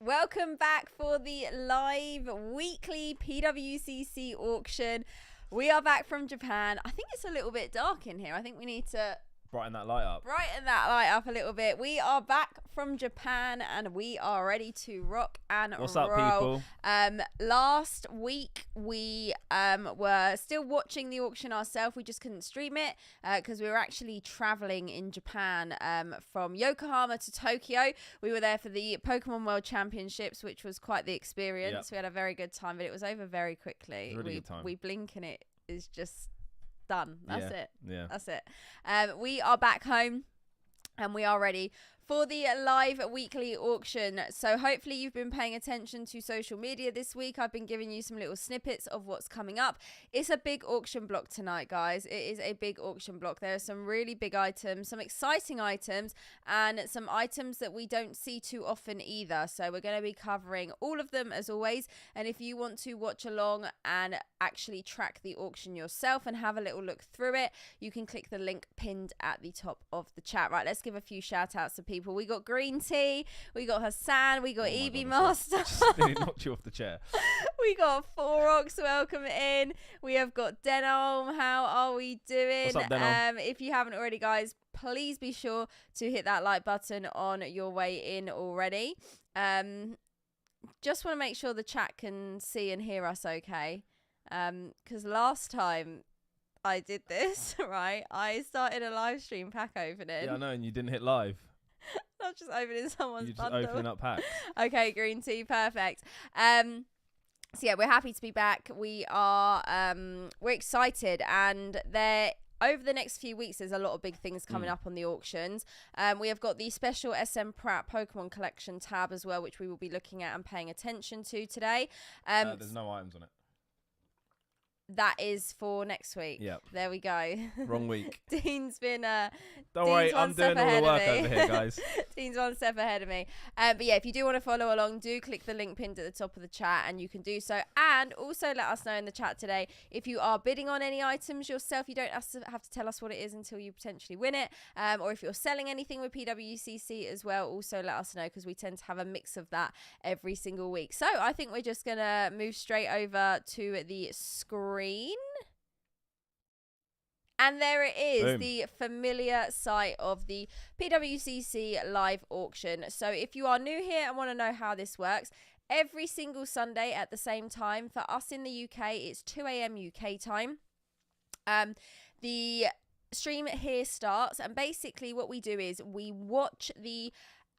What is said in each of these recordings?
Welcome back for the live weekly PWCC auction. We are back from Japan. I think it's a little bit dark in here. I think we need to brighten that light up. Brighten that light up a little bit. We are back from Japan and we are ready to rock and What's roll. up, people? Last week we were still watching the auction ourselves. We just couldn't stream it because we were actually traveling in Japan from Yokohama to Tokyo. We were there for the Pokemon World Championships, which was quite the experience. Yep. We had a very good time, but it was over very quickly. Really good time. We blink and it is just done. That's it. Yeah. That's it. We are back home and we are ready for the live weekly auction. So hopefully you've been paying attention to social media this week. I've been giving you some little snippets of what's coming up. It's a big auction block tonight, guys. It is a big auction block. There are some really big items, some exciting items, and some items that we don't see too often either. So we're going to be covering all of them as always. And if you want to watch along and actually track the auction yourself and have a little look through it, you can click the link pinned at the top of the chat. Right, let's give a few shout outs to people. We got Green Tea, we got Hassan, we got Evie Master. Just nearly knocked you off the chair. We got Forox, welcome in. We have got Denholm. How are we doing? What's up, Denholm? If you haven't already, guys, please be sure to hit that like button on your way in already. Just want to make sure the chat can see and hear us okay. Because last time I did this, right, I started a live stream pack opening. Yeah, I know, and you didn't hit live. Not just opening someone's You're just bundle. opening up packs. Okay, Green Tea, perfect. So yeah, we're happy to be back. We are we're excited, and there over the next few weeks there's a lot of big things coming up on the auctions. We have got the special SM Pratt Pokemon Collection tab as well, which we will be looking at and paying attention to today. There's no items on it. That is for next week. Yep. There we go. Wrong week. Dean's been Don't worry, I'm doing all the work over here, guys. Dean's one step ahead of me. But yeah, if you do want to follow along, do click the link pinned at the top of the chat and you can do so. And also let us know in the chat today if you are bidding on any items yourself. You don't have to tell us what it is until you potentially win it. Or if you're selling anything with PWCC as well, also let us know because we tend to have a mix of that every single week. So I think we're just going to move straight over to the screen. And there it is. Boom. The familiar site of the PWCC live auction. So if you are new here and want to know how this works, every single Sunday at the same time, for us in the UK, it's 2 a.m. UK time. The stream here starts, and basically what we do is we watch the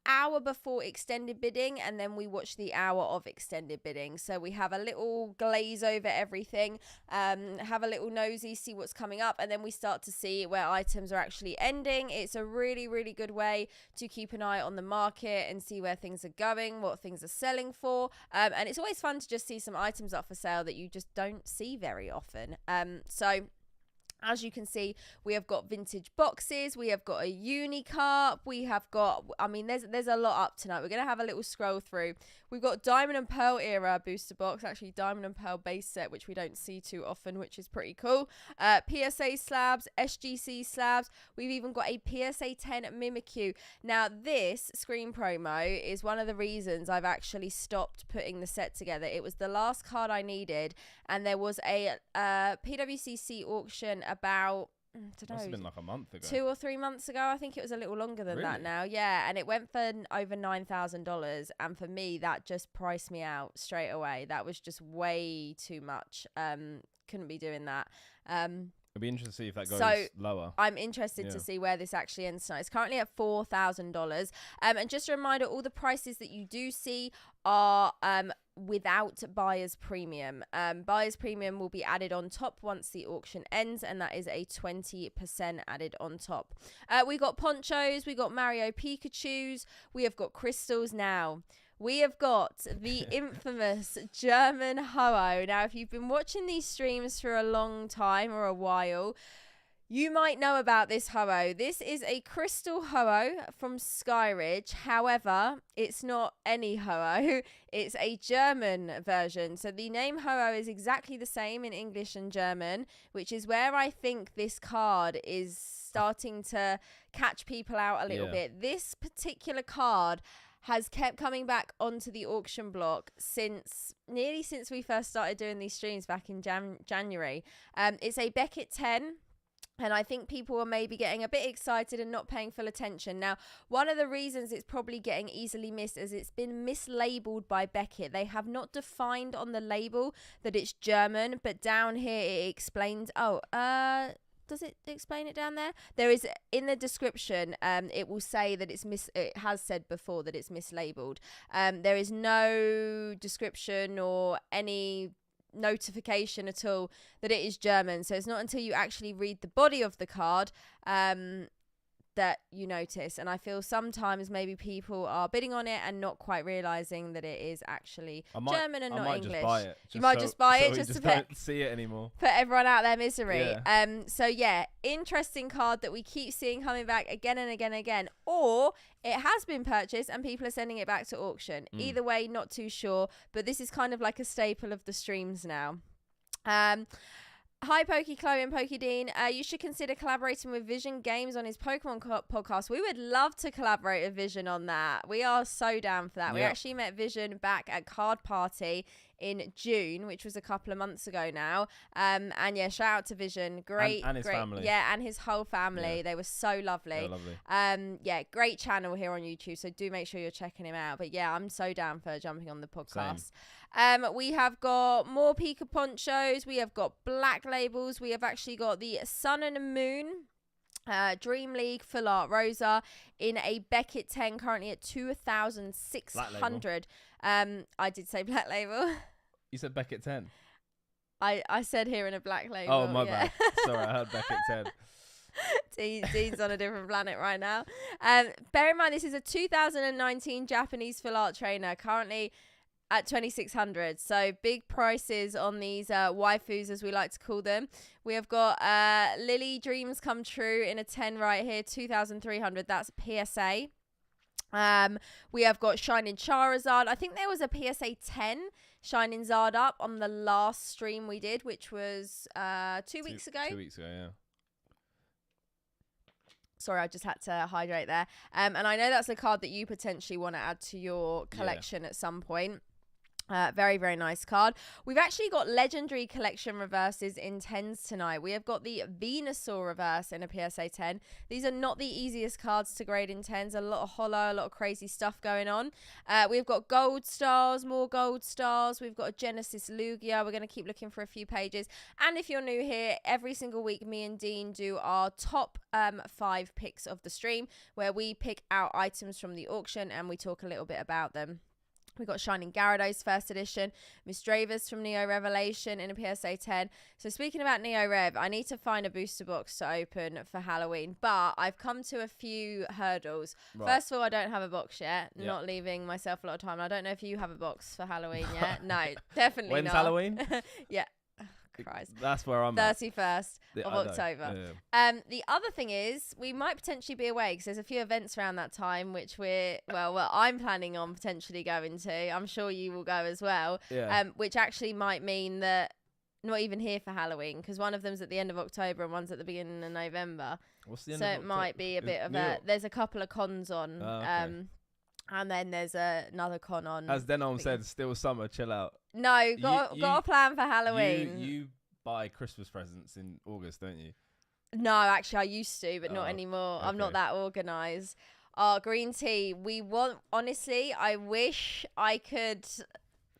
hour before extended bidding and then we watch the hour of extended bidding. So we have a little glaze over everything, have a little nosy, see what's coming up, and then we start to see where items are actually ending. It's a really, really good way to keep an eye on the market and see where things are going, what things are selling for. And it's always fun to just see some items up for sale that you just don't see very often. So as you can see, we have got vintage boxes, we have got a Unicarp, we have got, I mean, there's a lot up tonight. We're going to have a little scroll through. We've got Diamond and Pearl era booster box, actually Diamond and Pearl base set, which we don't see too often, which is pretty cool. PSA slabs, SGC slabs. We've even got a PSA 10 Mimikyu. Now, this screen promo is one of the reasons I've actually stopped putting the set together. It was the last card I needed, and there was a PWCC auction about, I don't know, must have been like a month ago. 2 or 3 months ago. I think it was a little longer than that now. Yeah, and it went for over $9,000, and for me that just priced me out straight away. That was just way too much. Couldn't be doing that. It'd be interesting to see if that goes lower. I'm interested to see where this actually ends tonight. It's currently at $4,000. And just a reminder, all the prices that you do see are without buyer's premium. Buyer's premium will be added on top once the auction ends, and that is a 20% added on top. We got ponchos, we got Mario Pikachus, we have got crystals now. We have got the infamous German Ho-Oh. Now, if you've been watching these streams for a long time or a while, you might know about this Ho-Oh. This is a crystal Ho-Oh from Skyridge. However, it's not any Ho-Oh. It's a German version. So the name Ho-Oh is exactly the same in English and German, which is where I think this card is starting to catch people out a little bit. This particular card has kept coming back onto the auction block since we first started doing these streams back in January. It's a Beckett 10. And I think people are maybe getting a bit excited and not paying full attention. Now, one of the reasons it's probably getting easily missed is it's been mislabeled by Beckett. They have not defined on the label that it's German, but down here it explains, does it explain it down there? There is in the description. It will say that it has said before that it's mislabeled. There is no description or any notification at all that it is German. So it's not until you actually read the body of the card that you notice. And I feel sometimes maybe people are bidding on it and not quite realizing that it is actually German and not English. Just buy it. You might just buy it just to don't see it anymore. Put everyone out their misery. Yeah. So yeah, interesting card that we keep seeing coming back again and again and again. Or it has been purchased and people are sending it back to auction. Either way, not too sure. But this is kind of like a staple of the streams now. Hi, Pokey Chloe and Pokey Dean. You should consider collaborating with Vision Games on his Pokemon podcast. We would love to collaborate with Vision on that. We are so down for that. Yep. We actually met Vision back at Card Party in June, which was a couple of months ago now. And yeah, shout out to Vision. Great. And his family. Yeah, and his whole family. Yeah. They were so lovely. Lovely. Yeah, great channel here on YouTube. So do make sure you're checking him out. But yeah, I'm so down for jumping on the podcast. Same. We have got more Pika ponchos. We have got black labels. We have actually got the Sun and Moon Dream League Full Art Rosa in a Beckett 10, currently at 2,600. I did say black label. You said Beckett 10. I said here in a black label. Oh, my bad. Sorry, I heard Beckett 10. Dean's on a different planet right now. Bear in mind, this is a 2019 Japanese full art trainer, currently at 2,600. So big prices on these waifus, as we like to call them. We have got Lily Dreams Come True in a 10 right here, 2,300. That's PSA. We have got Shining Charizard. I think there was a PSA 10 Shining Zard up on the last stream we did, which was 2 weeks ago. 2 weeks ago, yeah. Sorry, I just had to hydrate there. And I know that's a card that you potentially want to add to your collection at some point. Very, very nice card. We've actually got legendary collection reverses in 10s tonight. We have got the Venusaur reverse in a PSA 10. These are not the easiest cards to grade in 10s. A lot of hollow, a lot of crazy stuff going on. We've got gold stars, more gold stars. We've got a Genesis Lugia. We're going to keep looking for a few pages. And if you're new here, every single week, me and Dean do our top 5 picks of the stream, where we pick out items from the auction and we talk a little bit about them. We've got Shining Gyarados first edition, Miss Dravers from Neo Revelation in a PSA 10. So speaking about Neo Rev, I need to find a booster box to open for Halloween, but I've come to a few hurdles. Right. First of all, I don't have a box yet, not leaving myself a lot of time. I don't know if you have a box for Halloween yet. No, definitely When's not. Halloween? Yeah. Christ. That's where I'm 31st of October. Yeah. The other thing is we might potentially be away because there's a few events around that time which I'm planning on potentially going to. I'm sure you will go as well. Yeah. Which actually might mean that not even here for Halloween, because one of them's at the end of October and one's at the beginning of November. What's the end so of it October? Might be a bit of there's a couple of cons on. Okay. And then there's another con on. As Denom said, still summer, chill out. No, got a plan for Halloween. You buy Christmas presents in August, don't you? No, actually, I used to, but not anymore. Okay. I'm not that organised. Green tea. Honestly, I wish I could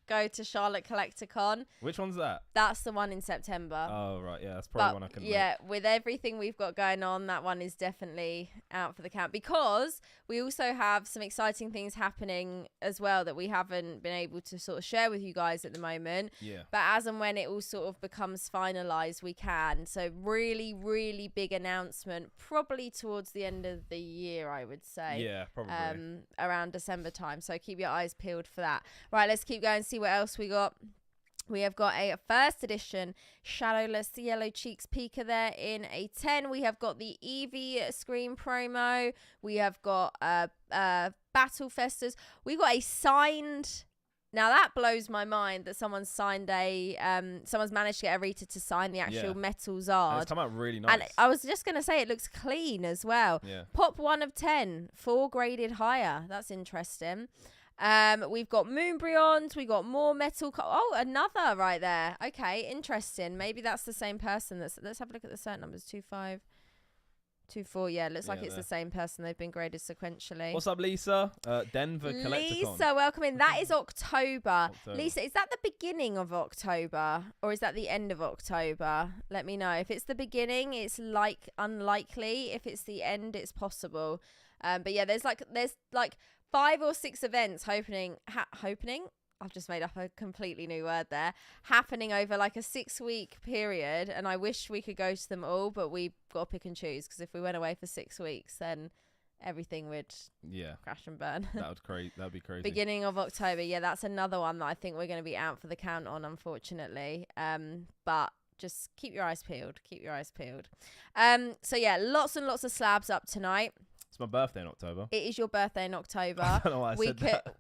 go to Charlotte Collecticon. Which one's that? That's the one in September. Oh, right. Yeah, that's probably one I can make. With everything we've got going on, that one is definitely out for the count, because we also have some exciting things happening as well that we haven't been able to sort of share with you guys at the moment. Yeah. But as and when it all sort of becomes finalised, we can. So really, really big announcement, probably towards the end of the year, I would say. Yeah, probably. Around December time. So keep your eyes peeled for that. Right, let's keep going. See what else we got. We have got a first edition Shadowless Yellow Cheeks Pika there in a 10. We have got the Eevee Scream promo. We have got Battle Festas. We got a signed Now that blows my mind that someone's signed someone's managed to get a Rita to sign the actual metal And Zard. it's come out really nice. And I was just going to say it looks clean as well. Yeah. Pop 1 of 10, 4 graded higher. That's interesting. We've got Moonbryons. We got more metal. Another right there. Okay, interesting. Maybe that's the same person. Let's have a look at the cert numbers. 25. 24, yeah, looks like it's the same person. They've been graded sequentially. What's up, Lisa? Denver Collecticon. Lisa, welcome in. That is October. Lisa, is that the beginning of October or is that the end of October? Let me know. If it's the beginning, it's unlikely. If it's the end, it's possible. But yeah, there's like 5 or 6 events happening. I've just made up a completely new word there. Happening over like a 6-week period, and I wish we could go to them all, but we've got to pick and choose because if we went away for 6 weeks, then everything would crash and burn. That'd be crazy. Beginning of October, yeah, that's another one that I think we're going to be out for the count on, unfortunately. But just keep your eyes peeled. So yeah, lots and lots of slabs up tonight. It's my birthday in October. It is your birthday in October. I don't know why I said that.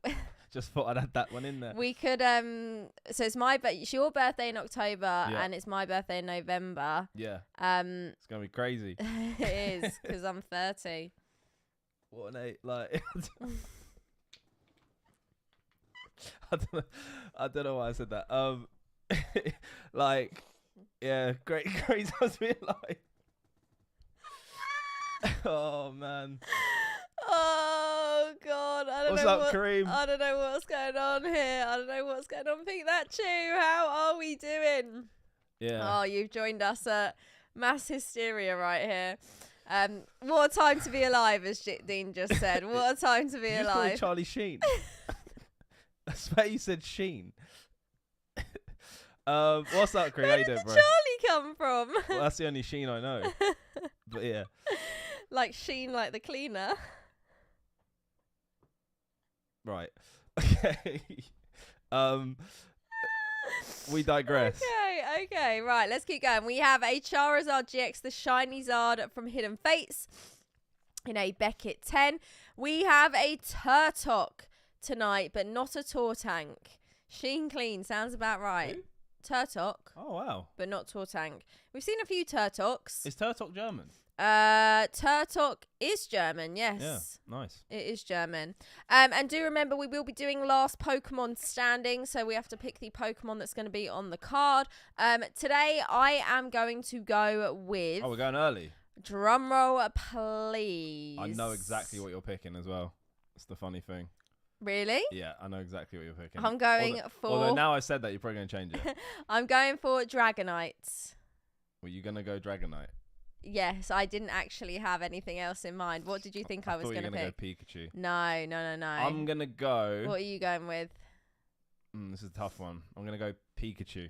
Just thought I'd add that one in there. We could so it's your birthday in October and it's my birthday in November. Yeah. It's gonna be crazy. It is because I'm 30. What an eight! Like, I don't know why I said that. Like, yeah, great times to be alive. Oh man. Oh God, I don't What's know up, Kareem? I don't know what's going on here. Pick that chew. How are we doing? Yeah. Oh, you've joined us at mass hysteria right here. What a time to be alive, as Dean just said. What a time to be Did you alive. call Charlie Sheen. I swear you said Sheen. What's up, Kareem? Where How you did doing, the bro? Charlie come from? Well, that's the only Sheen I know. But yeah. Like Sheen, like the cleaner. Right. Okay. We digress. Okay, right, let's keep going. We have a Charizard GX, the Shiny Zard from Hidden Fates in a Beckett 10. We have a Turtok tonight, but not a Tortank. Sheen Clean, sounds about right. Who? Turtok. Oh, wow. But not Tortank. We've seen a few Turtoks. Is Turtok German? Turtok is German, yes. Yeah, nice. It is German. And do remember, we will be doing last Pokemon standing, so we have to pick the Pokemon that's going to be on the card. Today, I am going to go with... Oh, we're going early. Drumroll, please. I know exactly what you're picking as well. That's the funny thing. Really? Yeah, I know exactly what you're picking. I'm going for... Although now I said that, you're probably going to change it. I'm going for Dragonite. Were you going to go Dragonite? Yes, I didn't actually have anything else in mind. What did you think I was going to pick? I thought you were going to go Pikachu. No. I'm going to go... What are you going with? This is a tough one. I'm going to go Pikachu.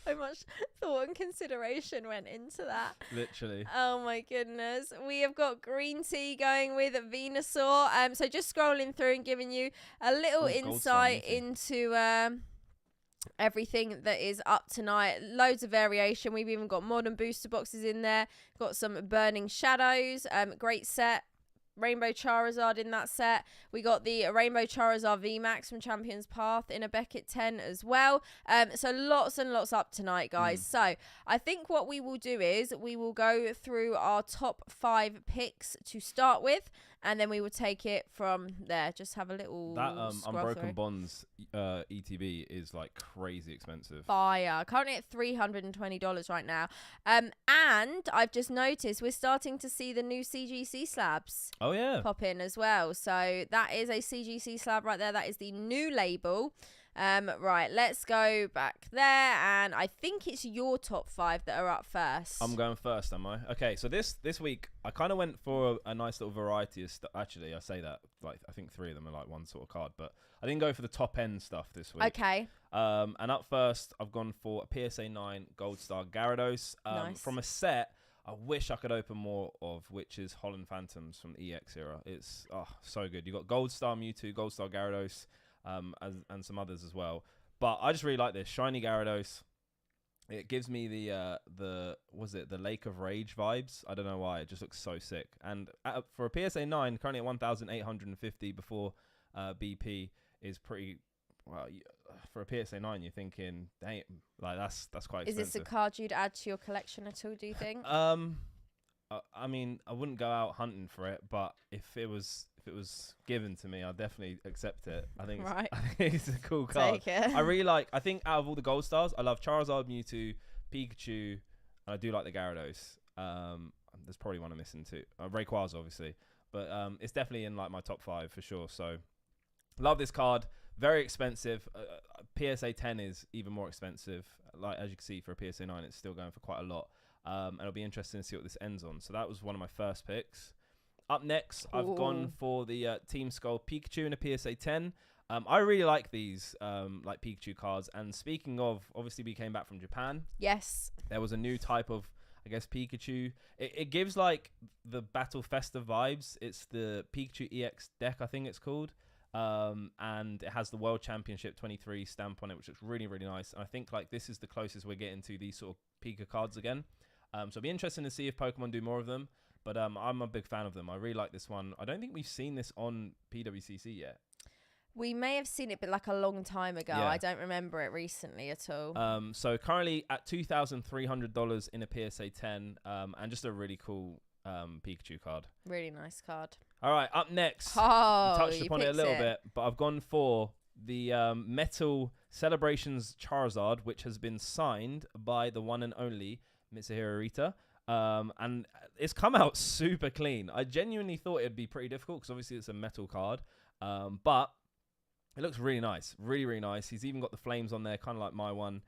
So much thought and consideration went into that. Literally. Oh my goodness. We have got Green Tea going with Venusaur. So just scrolling through and giving you a little insight into everything that is up tonight. Loads of variation. We've even got modern booster boxes in there. Got some Burning Shadows. Great set. Rainbow Charizard in that set. We got the Rainbow Charizard VMAX from Champions Path in a Beckett 10 as well. So lots and lots up tonight, guys. So I think what we will do is we will go through our top 5 picks to start with, and then we will take it from there. Just have a little that Unbroken through. Bonds ETB is like crazy expensive. Fire. Currently at $320 right now. And I've just noticed we're starting to see the new CGC slabs. Oh yeah, pop in as well. So that is a CGC slab right there. That is the new label. Right, let's go back there, and I think it's your top 5 that are up first. I'm going first, am I? Okay, so this week I kind of went for a nice little variety of stuff. Actually, I say that like I think 3 of them are like one sort of card, but I didn't go for the top end stuff this week. Okay. And up first, I've gone for a PSA 9 Gold Star Gyarados Nice. from a set I wish I could open more of, which is Holland Phantoms from the EX era. It's so good. You got Gold Star Mewtwo, Gold Star Gyarados, and some others as well. But I just really like this shiny Gyarados. It gives me the Lake of Rage vibes. I don't know why. It just looks so sick. And for a PSA 9, currently at 1,850 before BP is pretty. Well, for a PSA 9, you're thinking, dang, like that's quite expensive. Is this a card you'd add to your collection at all? Do you think? I mean, I wouldn't go out hunting for it, but if it was given to me, I'd definitely accept it. I think Right. I think it's a cool card. Take it. I really like. I think out of all the gold stars, I love Charizard, Mewtwo, Pikachu, and I do like the Gyarados. There's probably one I'm missing too. Rayquaza, obviously, but it's definitely in like my top 5 for sure. So love this card. Very expensive. PSA 10 is even more expensive. Like as you can see, for a PSA 9, it's still going for quite a lot. And it'll be interesting to see what this ends on. So that was one of my first picks. Up next, Ooh. I've gone for the Team Skull Pikachu in a PSA 10. I really like these like Pikachu cards. And speaking of, obviously we came back from Japan. Yes. There was a new type of, I guess, Pikachu. It gives like the Battle Festa vibes. It's the Pikachu EX deck, I think it's called. And it has the World Championship 23 stamp on it, which looks really, really nice. And I think like this is the closest we're getting to these sort of Pika cards again. So it'll be interesting to see if Pokemon do more of them. But I'm a big fan of them. I really like this one. I don't think we've seen this on PWCC yet. We may have seen it, but like a long time ago. Yeah. I don't remember it recently at all. So currently at $2,300 in a PSA 10, and just a really cool Pikachu card. Really nice card. All right, up next. Oh, Touched upon it a little bit, but I've gone for the Metal Celebrations Charizard, which has been signed by the one and only Mitsuhiro Arita. And it's come out super clean. I genuinely thought it'd be pretty difficult because obviously it's a metal card. But it looks really nice. Really, really nice. He's even got the flames on there, kind of like my one,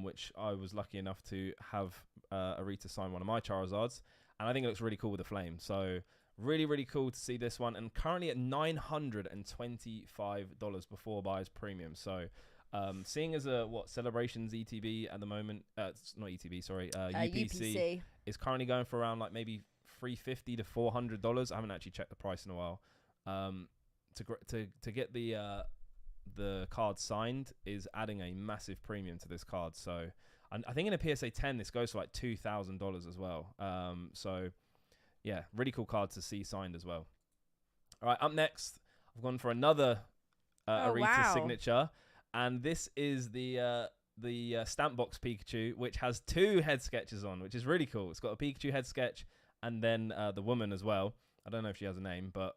which I was lucky enough to have Arita sign one of my Charizards. And I think it looks really cool with the flame. So really, really cool to see this one. And currently at $925 before buyer's premium. So seeing as a Celebrations ETB at the moment, it's not ETB, sorry, UPC is currently going for around like maybe $350 to $400. I haven't actually checked the price in a while. To get the card signed is adding a massive premium to this card. So I think in a PSA 10 this goes for like $2,000 as well. So yeah, really cool card to see signed as well. All right, up next, I've gone for another Arita signature. And this is the stamp box Pikachu, which has 2 head sketches on, which is really cool. It's got a Pikachu head sketch and then the woman as well. I don't know if she has a name, but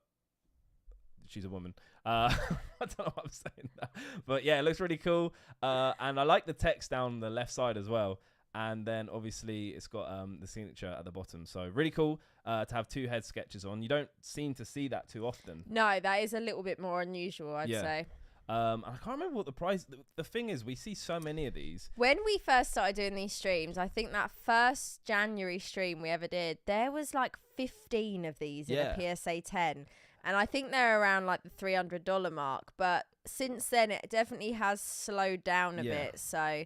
she's a woman. I don't know what I'm saying now. But yeah, it looks really cool. And I like the text down the left side as well. And then obviously it's got the signature at the bottom. So really cool to have 2 head sketches on. You don't seem to see that too often. No, that is a little bit more unusual, I'd say. I can't remember what the price. The thing is, we see so many of these. When we first started doing these streams, I think that first January stream we ever did, there was like 15 of these in a PSA 10. And I think they're around like the $300 mark. But since then, it definitely has slowed down a bit. So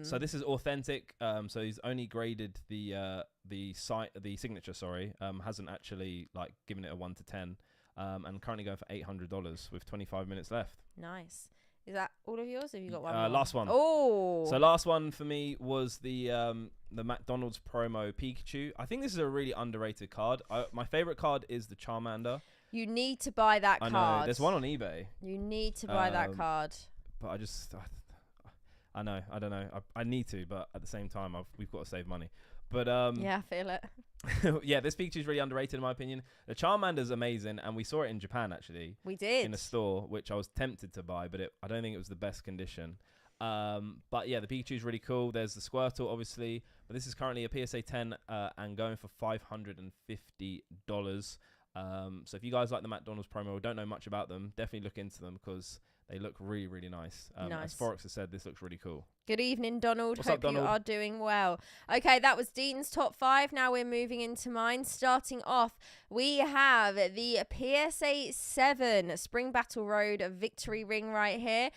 so this is authentic. So he's only graded the signature. Sorry, hasn't actually like given it a 1 to 10. And currently going for $800 with 25 minutes left. Nice. Is that all of yours? Or have you got one more? Last one. Oh. So last one for me was the McDonald's promo Pikachu. I think this is a really underrated card. My favorite card is the Charmander. You need to buy that card. I know. There's one on eBay. You need to buy that card. But I know. I don't know. I need to, but at the same time, we've got to save money. But yeah, I feel it. yeah, this Pikachu is really underrated in my opinion. The Charmander's amazing, and we saw it in Japan actually. We did in a store, which I was tempted to buy, but I don't think it was the best condition. But yeah, the Pikachu is really cool. There's the Squirtle, obviously, but this is currently a PSA 10 and going for $550. So if you guys like the McDonald's promo or don't know much about them, definitely look into them because they look really, really nice. As Forex has said, this looks really cool. Good evening, Donald. What's Hope up, Donald? you are doing well. Okay, that was Dean's top 5. Now we're moving into mine. Starting off, we have the PSA 7 Spring Battle Road Victory Ring right here.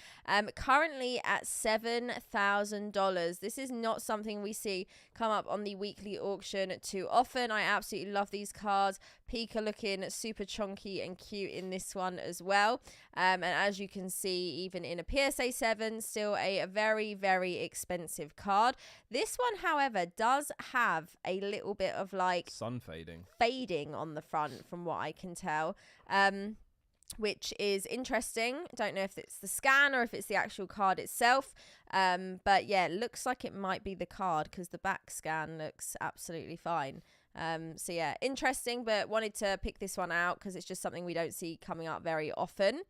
Currently at $7,000. This is not something we see come up on the weekly auction too often. I absolutely love these cards. Pika looking super chunky and cute in this one as well. And as you can see, even in a PSA 7, still a very, very expensive card. This one, however, does have a little bit of like sun fading on the front from what I can tell. which is interesting. Don't know if it's the scan or if it's the actual card itself. But yeah, it looks like it might be the card because the back scan looks absolutely fine. So yeah, interesting, but wanted to pick this one out because it's just something we don't see coming up very often.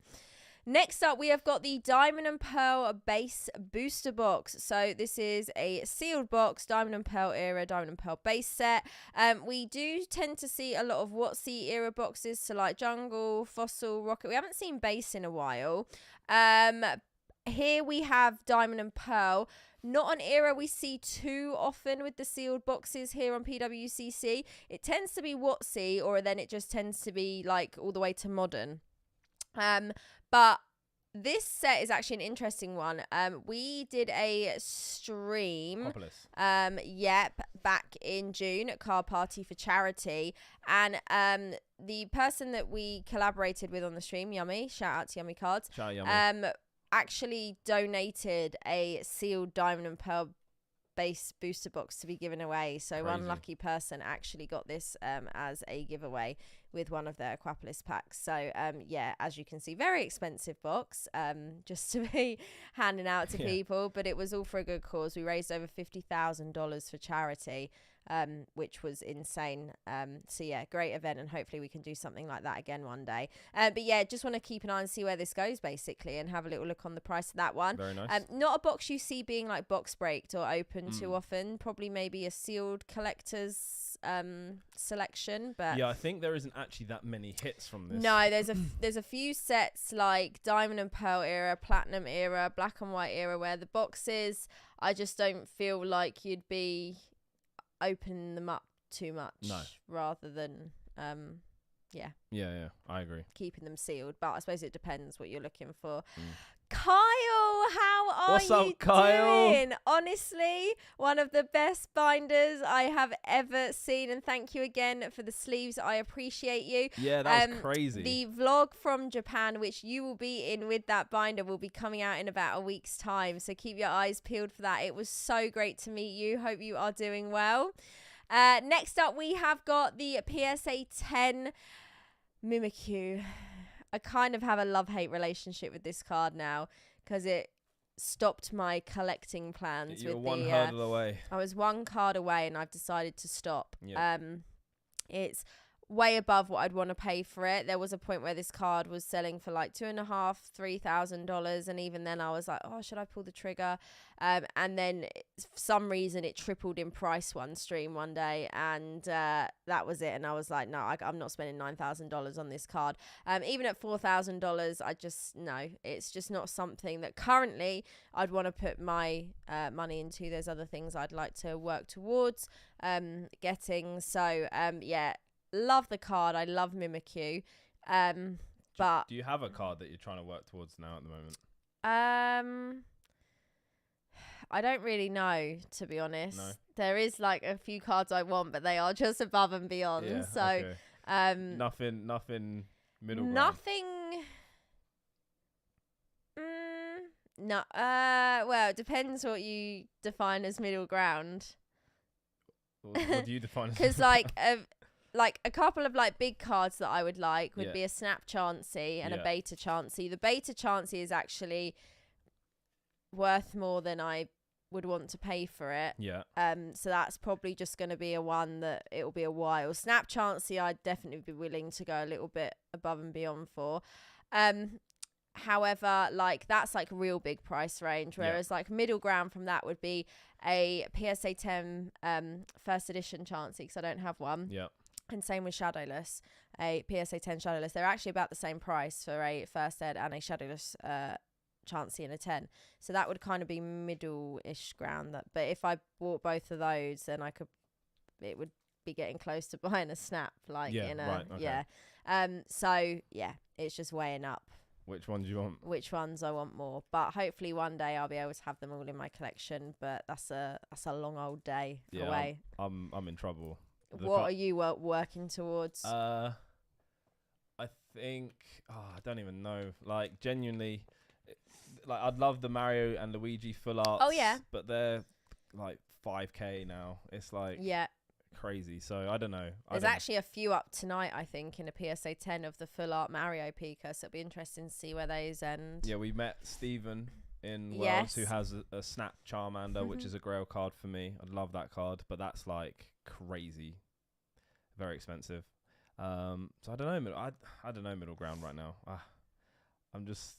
Next up, we have got the Diamond and Pearl base booster box. So this is a sealed box, Diamond and Pearl era, Diamond and Pearl base set. We do tend to see a lot of WotC era boxes, so like Jungle, Fossil, Rocket. We haven't seen base in a while. Here we have Diamond and Pearl. Not an era we see too often with the sealed boxes here on PWCC. It tends to be WotC, or then it just tends to be like all the way to modern. But this set is actually an interesting one. We did a stream, back in June at Card Party for charity, and the person that we collaborated with on the stream, Yummy, shout out to Yummy Cards, Shout out Yummy. actually donated a sealed Diamond and Pearl base booster box to be given away. So one lucky person actually got this as a giveaway with one of their Aquapolis packs. So yeah, as you can see, very expensive box just to be handing out to people, but it was all for a good cause. We raised over $50,000 for charity, which was insane. So yeah, great event, and hopefully we can do something like that again one day. But yeah, just want to keep an eye and see where this goes basically, and have a little look on the price of that one. Very nice. Not a box you see being like box braked or open too often. Probably maybe a sealed collector's selection, but yeah, I think there isn't actually that many hits from this. No, there's a few sets like Diamond and Pearl era, Platinum era, Black and White era, where the boxes, I just don't feel like you'd be opening them up too much. No. Rather than Yeah, I agree. keeping them sealed. But I suppose it depends what you're looking for. Kyle, how are What's you up, Kyle? doing? Honestly, one of the best binders I have ever seen, and thank you again for the sleeves. I appreciate you. Yeah, that was crazy. The vlog from Japan, which you will be in with that binder, will be coming out in about a week's time, so keep your eyes peeled for that. It was so great to meet you. Hope you are doing well. Next up, we have got the PSA 10 Mimikyu. I kind of have a love-hate relationship with this card now because it stopped my collecting plans. You're with one the, hurdle away. I was one card away, and I've decided to stop. Yeah. It's way above what I'd want to pay for it. There was a point where this card was selling for like $2,500-$3,000, and even then I was like, oh, should I pull the trigger? And then for some reason it tripled in price one stream one day, and that was it. And I was like, no, I'm not spending $9,000 on this card. Even at $4,000, I just, no, it's just not something that currently I'd want to put my money into. There's other things I'd like to work towards getting. So yeah, love the card. I love Mimikyu. But do you have a card that you're trying to work towards now at the moment? I don't really know, to be honest. No. There is like a few cards I want, but they are just above and beyond. Yeah, so okay. Nothing middle ground. Nothing. No. Well, it depends what you define as middle ground. What do you define as Because like a couple of like big cards that I would like would be a Snap Chansey and a Beta Chansey. The Beta Chansey is actually worth more than I would want to pay for it. Yeah. So that's probably just going to be a one that it will be a while. Snap Chansey, I'd definitely be willing to go a little bit above and beyond for. However, like that's like real big price range, whereas like middle ground from that would be a PSA 10 first edition Chansey, because I don't have one. Yeah. And same with Shadowless, a PSA 10 Shadowless. They're actually about the same price for a first ed and a Shadowless Chansey and a 10. So that would kind of be middle-ish ground. But if I bought both of those, then it would be getting close to buying a Snap, like so yeah, it's just weighing up. Which ones do you want? Which ones I want more. But hopefully one day I'll be able to have them all in my collection. But that's a long old day away. I'm in trouble. What are you working towards? I think I don't even know. Like genuinely, like I'd love the Mario and Luigi full arts. Oh yeah. But they're like 5K now. It's like crazy. So I don't know. There's actually a few up tonight, I think, in a PSA 10 of the full art Mario Pika. So it'll be interesting to see where those end. Yeah, we met Stephen in Wales, Yes. who has a Snap Charmander, which is a grail card for me. I love that card, but that's like crazy, very expensive. So I don't know. I don't know middle ground right now. I'm just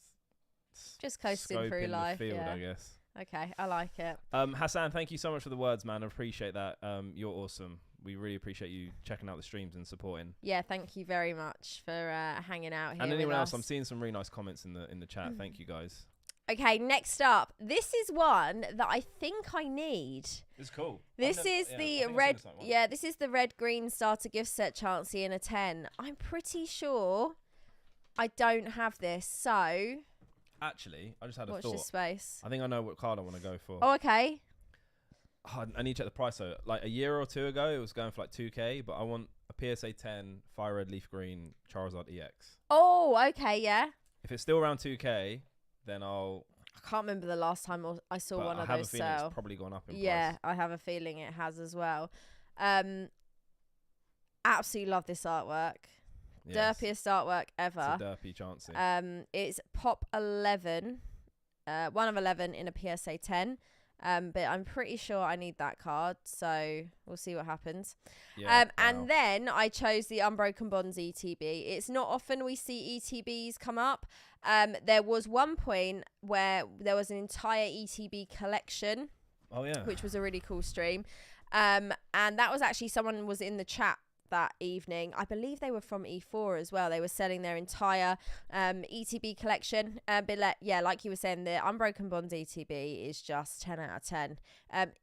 coasting through scoping life. the field, Yeah. I guess. Okay, I like it. Hassan, thank you so much for the words, man. I appreciate that. You're awesome. We really appreciate you checking out the streams and supporting. Yeah, thank you very much for hanging out here. And with anyone else, us. I'm seeing some really nice comments in the chat. Thank you guys. Okay, next up. This is one that I think I need. It's cool. This is the red. Yeah, this is the red green starter gift set Chansey in a 10. I'm pretty sure I don't have this. So Actually, I just had a watch thought. this space. I think I know what card I want to go for. Oh, okay. I need to check the price though. Like a year or two ago, it was going for like 2K, but I want a PSA 10 Fire Red Leaf Green Charizard EX. Oh, okay, yeah. If it's still around 2K, then I'll. I can't remember the last time I saw one of I have those a feeling sell. it's probably gone up in Yeah, price. I have a feeling it has as well. Absolutely love this artwork. Yes. Derpiest artwork ever. It's a derpy Chansey. It's pop 11, 1 of 11 in a PSA 10. But I'm pretty sure I need that card, so we'll see what happens. Yeah, and then I chose the Unbroken Bonds ETB. It's not often we see ETBs come up. There was one point where there was an entire ETB collection. Oh yeah. Which was a really cool stream. And that was actually someone was in the chat that evening. I believe they were from E4 as well. They were selling their entire ETB collection. But like you were saying, the Unbroken Bonds ETB is just 10 out of 10.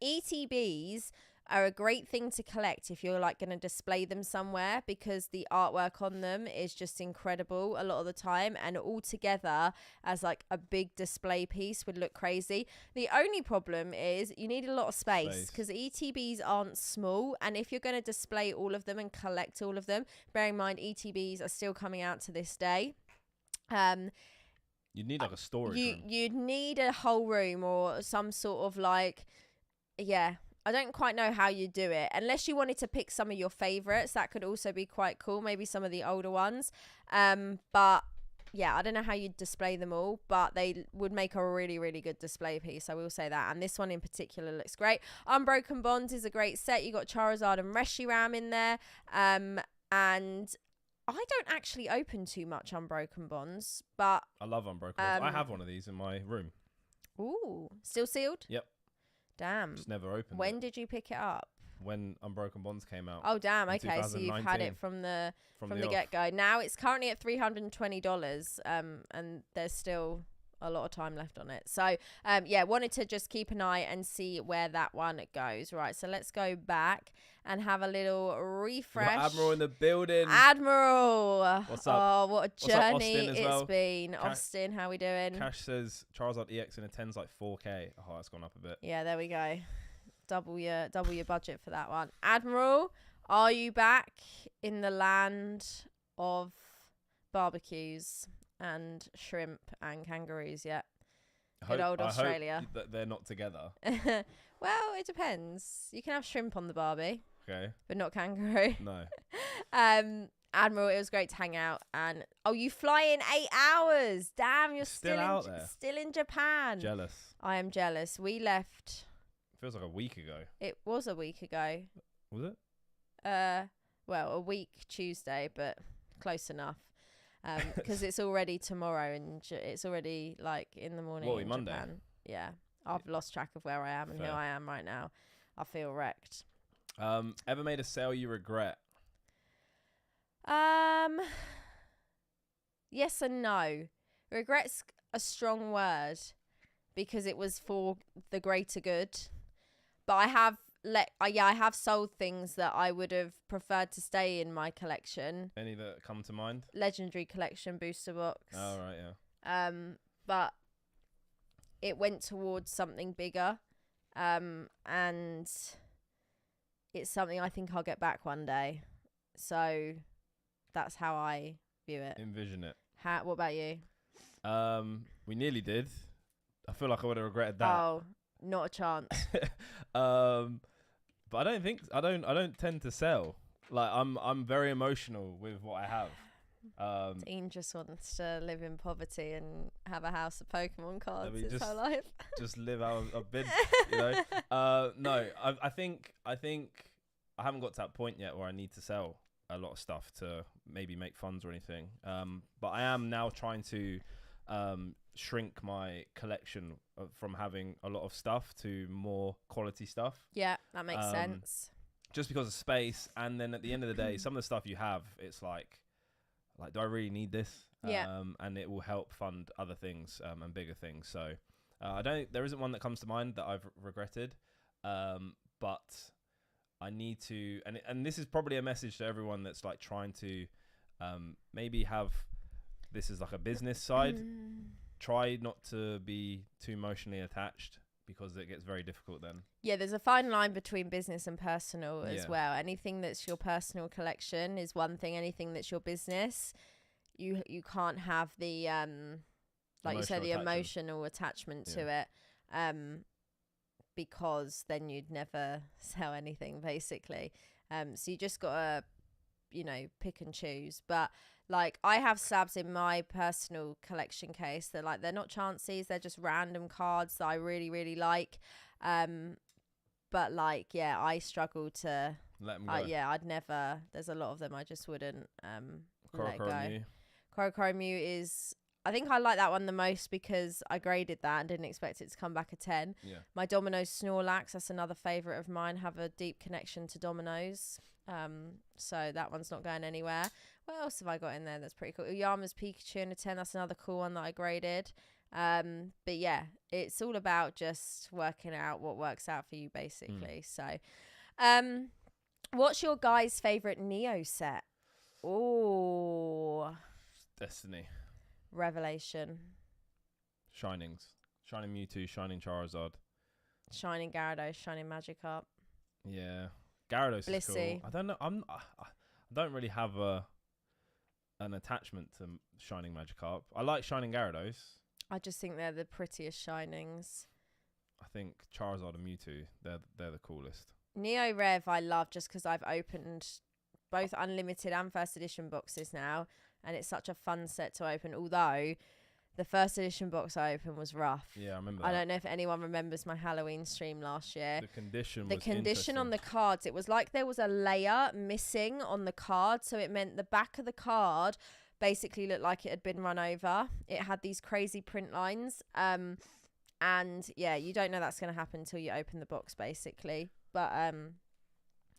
ETBs are a great thing to collect if you're like going to display them somewhere, because the artwork on them is just incredible a lot of the time, and all together as like a big display piece would look crazy. The only problem is you need a lot of space because ETBs aren't small, and if you're going to display all of them and collect all of them, bear in mind ETBs are still coming out to this day. You'd need like a storage room. You'd need a whole room or some sort of like, yeah. I don't quite know how you do it. Unless you wanted to pick some of your favorites, that could also be quite cool. Maybe some of the older ones. But yeah, I don't know how you'd display them all, but they would make a really, really good display piece. I will say that. And this one in particular looks great. Unbroken Bonds is a great set. You got Charizard and Reshiram in there. And I don't actually open too much Unbroken Bonds, but I love Unbroken Bonds. I have one of these in my room. Ooh, still sealed? Yep. Damn. Just never opened When it. did you pick it up? When Unbroken Bonds came out. Oh damn! Okay, so you've had it from the get go. Now it's currently at $320, and there's still a lot of time left on it. So yeah, wanted to just keep an eye and see where that one goes. Right, so let's go back and have a little refresh. Admiral in the building. Admiral, What's up? Oh, what a journey it's been. Austin, how we doing? Cash says Charizard EX in a 10's like 4K. Oh, it's gone up a bit. Yeah, there we go. Double your budget for that one. Admiral, are you back in the land of barbecues and shrimp and kangaroos yet? Good old Australia. I hope that they're not together. Well, it depends. You can have shrimp on the barbie. Okay. But not kangaroo. No. Admiral, it was great to hang out. And you fly in 8 hours. Damn, you're still out there. Still in Japan. Jealous. I am jealous. We left. Feels like a week ago. It was a week ago. Was it? Well, a week Tuesday, but close enough. Because it's already tomorrow and it's already like in the morning. What, in Monday? Japan. Yeah, I've lost track of where I am and who I am right now. I feel wrecked. Ever made a sale you regret? Yes and no. Regret's a strong word because it was for the greater good. But I have sold things that I would have preferred to stay in my collection. Any that come to mind? Legendary collection booster box. Oh, right, yeah. But it went towards something bigger. And it's something I think I'll get back one day. So that's how I view it. Envision it. What about you? We nearly did. I feel like I would have regretted that. Oh, not a chance. But I don't tend to sell. Like I'm very emotional with what I have. Dean just wants to live in poverty and have a house of Pokemon cards mean, his just- whole life. Just live out of bid, you know. No, I think I haven't got to that point yet where I need to sell a lot of stuff to maybe make funds or anything. But I am now trying to shrink my collection from having a lot of stuff to more quality stuff. Yeah, that makes sense. Just because of space, and then at the end of the day, some of the stuff you have, it's like, do I really need this? Yeah. And it will help fund other things and bigger things. So there isn't one that comes to mind that I've regretted, but I need to, and this is probably a message to everyone that's like trying to maybe have this is like a business side. Try not to be too emotionally attached, because it gets very difficult then. Yeah, there's a fine line between business and personal as Yeah. well. Anything that's your personal collection is one thing. Anything that's your business, you can't have the like you said, the emotional attachment to it, because then you'd never sell anything basically. So you just gotta, pick and choose. But like, I have slabs in my personal collection case. They're not chances. They're just random cards that I really, really like. But like, yeah, I struggle to Let them go. I'd never. There's a lot of them I just wouldn't let go. Mew. Korokoro Mew is. I think I like that one the most because I graded that and didn't expect it to come back a 10. Yeah. My Domino's Snorlax, that's another favourite of mine. Have a deep connection to Domino's. So that one's not going anywhere. What else have I got in there that's pretty cool? Uyama's Pikachu in a 10. That's another cool one that I graded. But yeah, it's all about just working out what works out for you, basically. So, what's your guys' favourite Neo set? Oh, Destiny. Revelation. Shinings. Shining Mewtwo, Shining Charizard. Shining Gyarados, Shining Magikarp. Yeah. Gyarados is cool. Blissey. I don't know. I don't really have an attachment to Shining Magikarp. I like Shining Gyarados. I just think they're the prettiest Shinings. I think Charizard and Mewtwo, they're the coolest. Neo Rev I love just because I've opened both unlimited and first edition boxes now, and it's such a fun set to open, although the first edition box I opened was rough. Yeah, I remember I that. don't know if anyone remembers my Halloween stream last year. The condition On the cards, it was like there was a layer missing on the card, so it meant the back of the card basically looked like it had been run over. It had these crazy print lines, and yeah, you don't know that's going to happen until you open the box, basically. But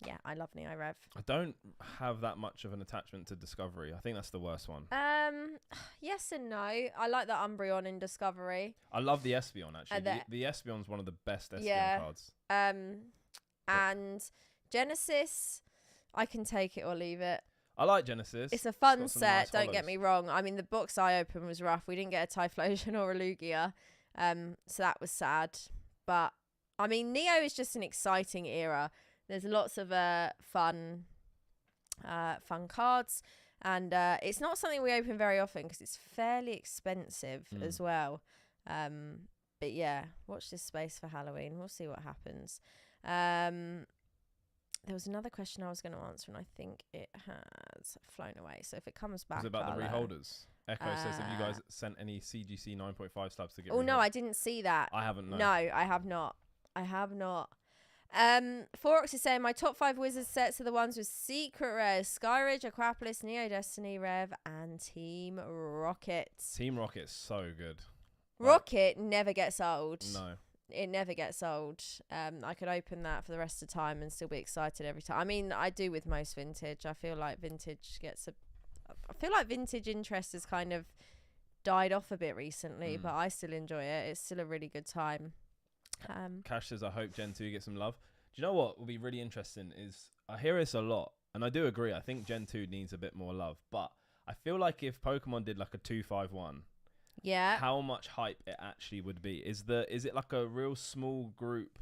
yeah, I love Neo Rev. I don't have that much of an attachment to Discovery. I think that's the worst one. Yes and no. I like the Umbreon in Discovery. I love the Espeon, actually. The Espeon's one of the best Espeon cards. And Genesis, I can take it or leave it. I like Genesis. It's a fun got some set, nice don't hollows. get me wrong. I mean, the box I opened was rough. We didn't get a Typhlosion or a Lugia. So that was sad. But, I mean, Neo is just an exciting era. There's lots of fun cards. And it's not something we open very often because it's fairly expensive as well. But yeah, watch this space for Halloween. We'll see what happens. There was another question I was going to answer, and I think it has flown away. So if it comes back, Was it about the reholders? Echo says, have you guys sent any CGC 9.5 slabs to get Oh, no, reholded? I didn't see that. I haven't, No, I have not. Forox is saying my top 5 wizard sets are the ones with Secret Rare, Skyridge, Aquapolis, Neo Destiny, Rev, and Team Rocket. Team Rocket's so good. Rocket never gets old. No. It never gets old. I could open that for the rest of the time and still be excited every time. I mean, I do with most vintage. I feel like vintage interest has kind of died off a bit recently, but I still enjoy it. It's still a really good time. Cash says, I hope Gen 2 gets some love. Do you know what will be really interesting is I hear this a lot, and I do agree. I think Gen 2 needs a bit more love, but I feel like if Pokemon did like a 251, Yeah. how much hype it actually would be. Is it like a real small group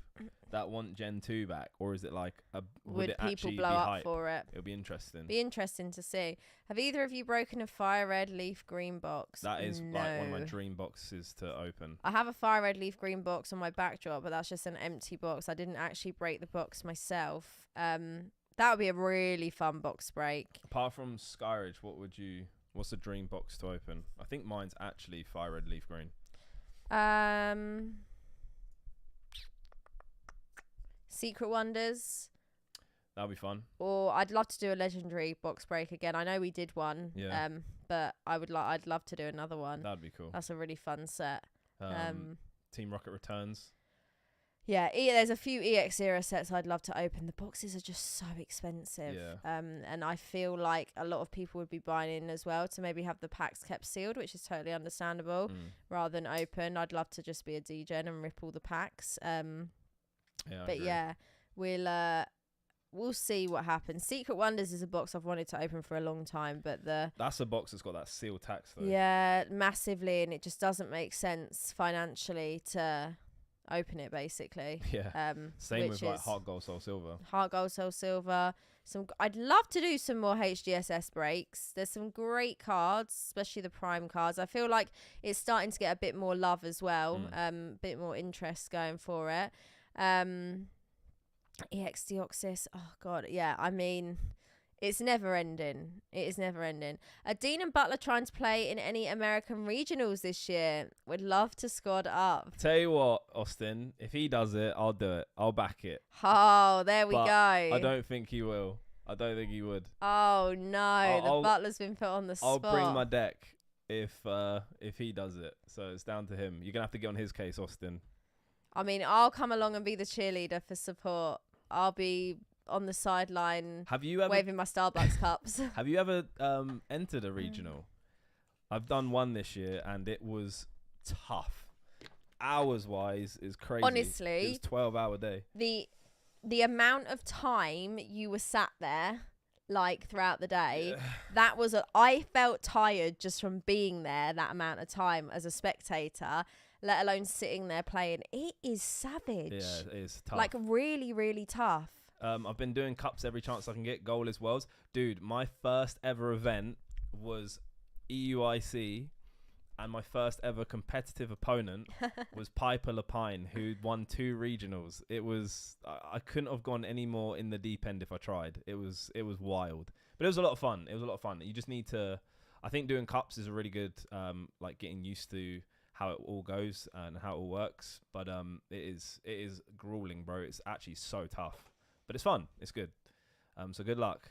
that want Gen 2 back, or is it like would it people actually blow be up hype? for it? It'll be interesting. Be interesting to see. Have either of you broken a fire red leaf green box? That is no. like one of my dream boxes to open. I have a fire red leaf green box on my backdrop, but that's just an empty box. I didn't actually break the box myself. That would be a really fun box break. Apart from Skyridge, what's the dream box to open? I think mine's actually fire red leaf green. Secret Wonders. That'll be fun. Or I'd love to do a legendary box break again. I know we did one. Yeah. But I'd love to do another one. That'd be cool. That's a really fun set. Team Rocket returns. Yeah, there's a few EX era sets I'd love to open. The boxes are just so expensive. Yeah. And I feel like a lot of people would be buying in as well to maybe have the packs kept sealed, which is totally understandable, rather than open. I'd love to just be a degen and rip all the packs. But yeah, we'll see what happens. Secret Wonders is a box I've wanted to open for a long time, but that's a box that's got that sealed tax though. Yeah, massively, and it just doesn't make sense financially to open it basically. Yeah. Same with like Heart Gold Soul Silver. Heart Gold Soul Silver. I'd love to do some more HGSS breaks. There's some great cards, especially the prime cards. I feel like it's starting to get a bit more love as well. Bit more interest going for it. EX Deoxys. Oh god, yeah. I mean, it's never ending. It is never ending. Are Dean and Butler trying to play in any American regionals this year? Would love to squad up. Tell you what, Austin, if he does it, I'll do it. I'll back it. Oh, there we go. I don't think he will. I don't think he would. Oh no, the Butler's been put on the spot. I'll bring my deck if he does it. So it's down to him. You're gonna have to get on his case, Austin. I mean, I'll come along and be the cheerleader for support. I'll be on the sideline waving my Starbucks cups. Have you ever entered a regional? I've done one this year and it was tough. Hours wise is crazy. Honestly, it was 12-hour day. The amount of time you were sat there like throughout the day, that was I felt tired just from being there that amount of time as a spectator, let alone sitting there playing. It is savage. Yeah, it is tough. Like really, really tough. I've been doing cups every chance I can get. Goal is Worlds. Dude, my first ever event was EUIC, and my first ever competitive opponent was Piper Lapine, who won 2 regionals. It was I couldn't have gone any more in the deep end if I tried. It was wild, but it was a lot of fun. You just need to. I think doing cups is a really good like getting used to how it all goes and how it all works. But it is grueling, bro. It's actually so tough. But it's fun. It's good. So good luck.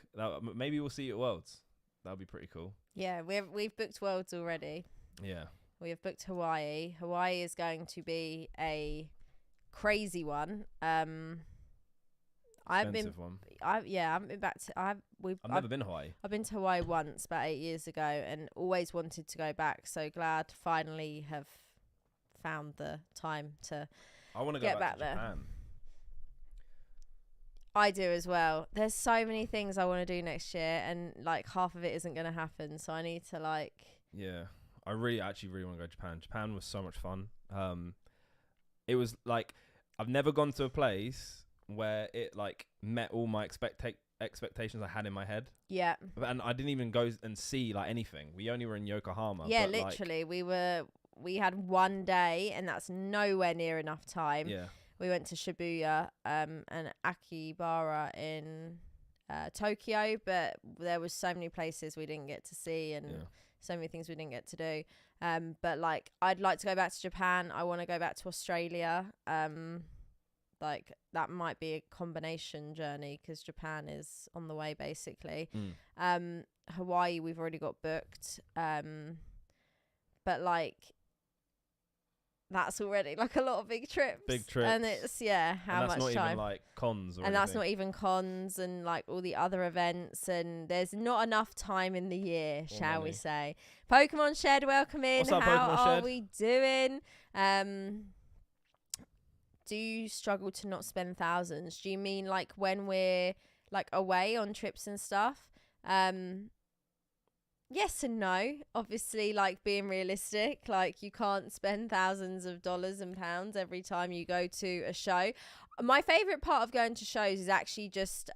Maybe we'll see you at Worlds. That'll be pretty cool. Yeah, we've booked Worlds already. Yeah. We have booked Hawaii. Hawaii is going to be a crazy one. Expensive one. I haven't been back to. I've never been to Hawaii. I've been to Hawaii once about 8 years ago, and always wanted to go back. So glad to finally have found the time to. I want to go back to Japan. I do as well. There's so many things I want to do next year, and like half of it isn't going to happen. So I need to like. Yeah, I really want to go to Japan. Japan was so much fun. It was like I've never gone to a place where it like met all my expectations I had in my head. Yeah. And I didn't even go and see like anything. We only were in Yokohama. Yeah, literally. We had one day, and that's nowhere near enough time. Yeah. We went to Shibuya and Akihabara in Tokyo, but there was so many places we didn't get to see, and so many things we didn't get to do. But like, I'd like to go back to Japan. I want to go back to Australia. Like that might be a combination journey because Japan is on the way basically. Hawaii we've already got booked. But like that's already like a lot of big trips. And it's how much time. That's not even like cons or anything. That's not even cons and like all the other events, and there's not enough time in the year, shall we say. Pokemon Shed, welcome in. What's up, How Pokemon are Shed? we doing? Do you struggle to not spend thousands? Do you mean like when we're like away on trips and stuff? Yes and no. Obviously, like, being realistic, like, you can't spend thousands of dollars and pounds every time you go to a show. My favorite part of going to shows is actually just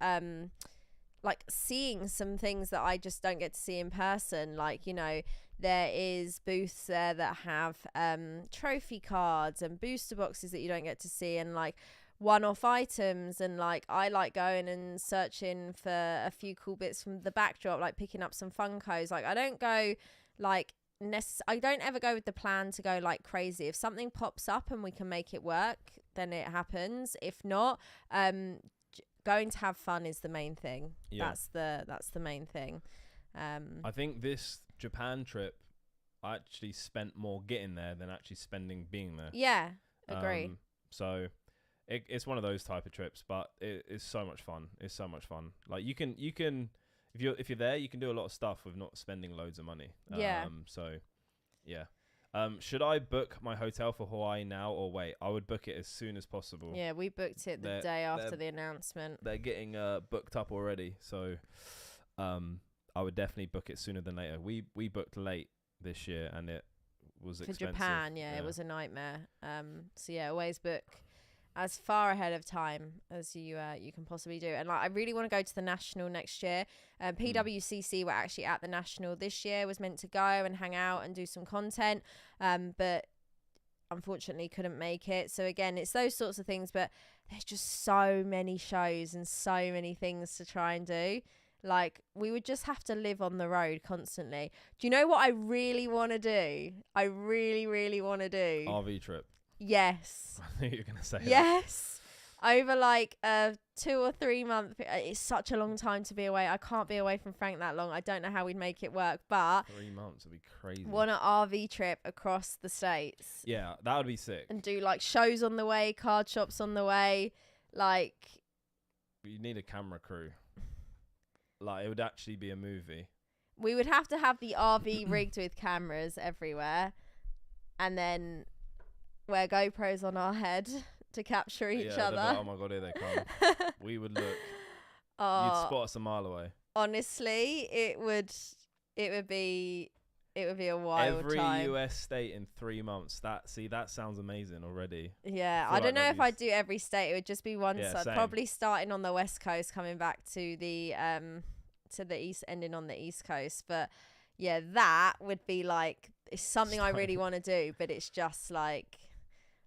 like seeing some things that I just don't get to see in person. Like, you know, there is booths there that have trophy cards and booster boxes that you don't get to see, and like one-off items. And like, I like going and searching for a few cool bits from the backdrop, like picking up some Funkos. Like, I don't go like I don't ever go with the plan to go like crazy. If something pops up and we can make it work, then it happens. If not, going to have fun is the main thing. Yeah. That's the main thing. I think this Japan trip, I actually spent more getting there than actually spending being there. Yeah, agree. So it's one of those type of trips, but it's so much fun. It's so much fun. Like, you can if you're there, you can do a lot of stuff with not spending loads of money. Yeah. So yeah. Should I book my hotel for Hawaii now or wait? I would book it as soon as possible. Yeah, we booked it the day after the announcement. They're getting booked up already, so I would definitely book it sooner than later. We booked late this year, and it was expensive. For Japan, yeah, it was a nightmare. So yeah, always book as far ahead of time as you can possibly do. And like, I really want to go to the National next year. PWCC were actually at the National this year, was meant to go and hang out and do some content, but unfortunately couldn't make it. So again, it's those sorts of things, but there's just so many shows and so many things to try and do. Like, we would just have to live on the road constantly. Do you know what I really want to do? I really, really want to do RV trip. Yes. I think you're gonna say yes. Over like a 2 or 3 month. It's such a long time to be away. I can't be away from Frank that long. I don't know how we'd make it work, but 3 months would be crazy. Want an RV trip across the States. Yeah, that would be sick. And do like shows on the way, card shops on the way. Like, you need a camera crew. Like, it would actually be a movie. We would have to have the RV rigged with cameras everywhere, and then wear GoPros on our head to capture each other. Like, oh my god, here they come. We would look. You'd spot us a mile away. Honestly, it would be a wild time. Every US state in 3 months. That sounds amazing already. Yeah, I don't know if I'd do every state. It would just be one side. Same. Probably starting on the West Coast, coming back to the East, ending on the East Coast. But yeah, that would be like, it's something I really want to do, but it's just like,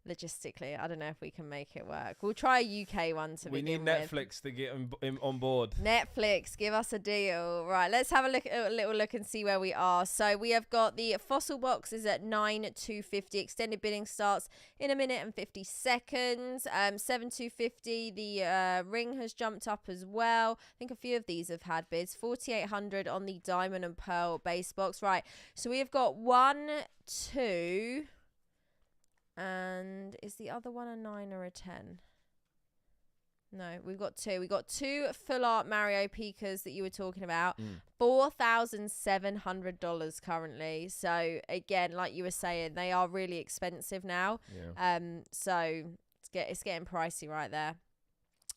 logistically, I don't know if we can make it work. We'll try a UK one to begin with. We need Netflix to get on board. Netflix, give us a deal. Right, let's have a little look and see where we are. So we have got the fossil box is at 9,250. Extended bidding starts in 1 minute and 50 seconds. 7,250. The ring has jumped up as well. I think a few of these have had bids. 4,800 on the diamond and pearl base box. Right, so we have got 1, 2... And is the other one a 9 or a 10? No, we've got 2. We've got 2 full art Mario Pikas that you were talking about. $4,700 currently. So again, like you were saying, they are really expensive now. Yeah. So it's getting pricey right there.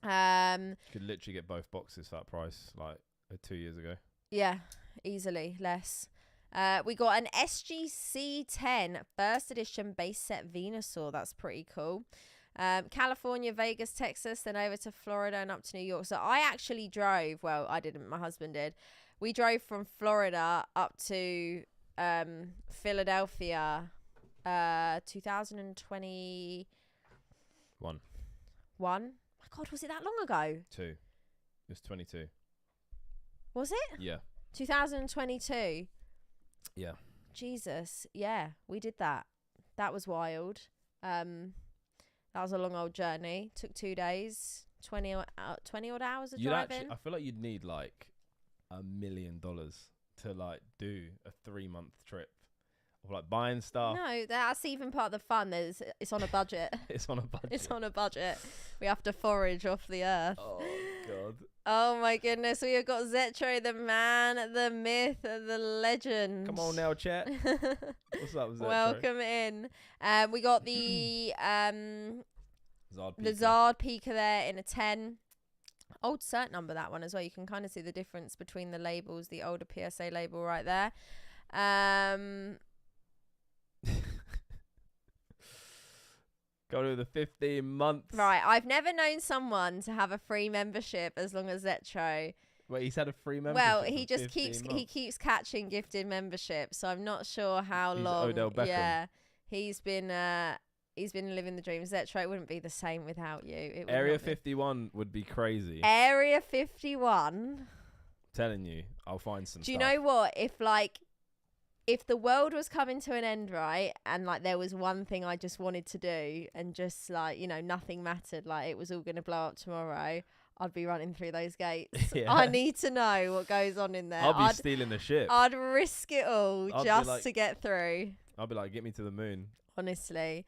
You could literally get both boxes for that price, like 2 years ago. Yeah, easily less. We got an SGC 10 first edition base set Venusaur. That's pretty cool. California, Vegas, Texas, then over to Florida and up to New York. So I actually drove, well, I didn't, my husband did. We drove from Florida up to Philadelphia 2021. My God, was it that long ago? 2. It was 22. Was it? Yeah. 2022. Yeah. Jesus. Yeah, we did that. That was wild. That was a long old journey. Took 2 days, 20 odd hours of driving. I feel like you'd need like $1 million to like do a 3-month trip of like buying stuff. No, that's even part of the fun. It's on a budget. It's on a budget. It's on a budget. We have to forage off the earth. Oh God. Oh my goodness, we have got Zetro, the man, the myth, the legend. Come on now, chat. What's up, Zetro? Welcome in. We got the Zard Zard Pika there in a 10. Old cert number, that one as well. You can kind of see the difference between the labels, the older PSA label right there. Go to the 15 months. Right, I've never known someone to have a free membership as long as Zetro. Wait, he's had a free membership. Well, for he just 15 months. keeps catching gifted memberships, so I'm not sure how He's long. Odell Beckham. Yeah, he's been living the dream. Zetro, it wouldn't be the same without you. It would Area not be. 51 would be crazy. Area 51. Telling you, I'll find some. Do you know what? If the world was coming to an end, right, and like there was one thing I just wanted to do, and just like, you know, nothing mattered, like it was all gonna blow up tomorrow, I'd be running through those gates. Yeah. I need to know what goes on in there. I'll be stealing the ship. I'd risk it all just to get through. I'll be like, get me to the moon. Honestly.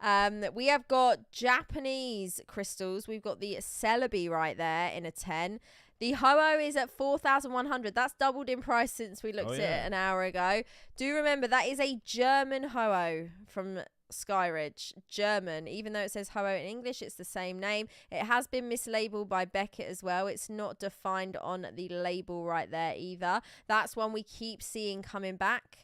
We have got Japanese crystals. We've got the Celebi right there in a 10. The Ho-Oh is at 4,100. That's doubled in price since we looked at it an hour ago. Do remember, that is a German Ho-Oh from Skyridge. German. Even though it says Ho-Oh in English, it's the same name. It has been mislabeled by Beckett as well. It's not defined on the label right there either. That's one we keep seeing coming back.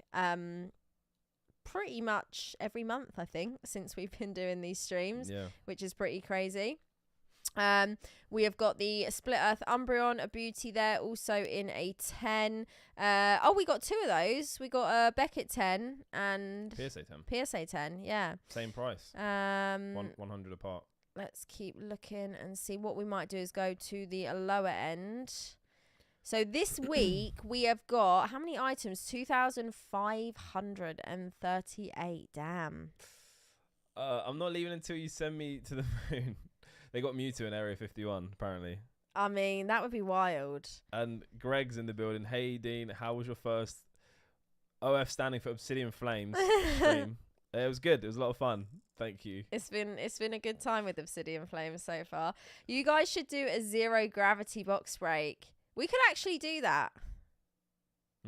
Pretty much every month, I think, since we've been doing these streams, which is pretty crazy. We have got the Split Earth Umbreon, a beauty there, also in a 10. We got two of those. We got a Beckett 10 and PSA 10, yeah. Same price. 100 apart. Let's keep looking and see. What we might do is go to the lower end. So this week we have got, how many items? 2,538. Damn. I'm not leaving until you send me to the moon. They got Mewtwo in Area 51, apparently. I mean, that would be wild. And Greg's in the building. Hey, Dean, how was your first OF standing for Obsidian Flames stream? It was good. It was a lot of fun. Thank you. It's been a good time with Obsidian Flames so far. You guys should do a zero gravity box break. We could actually do that.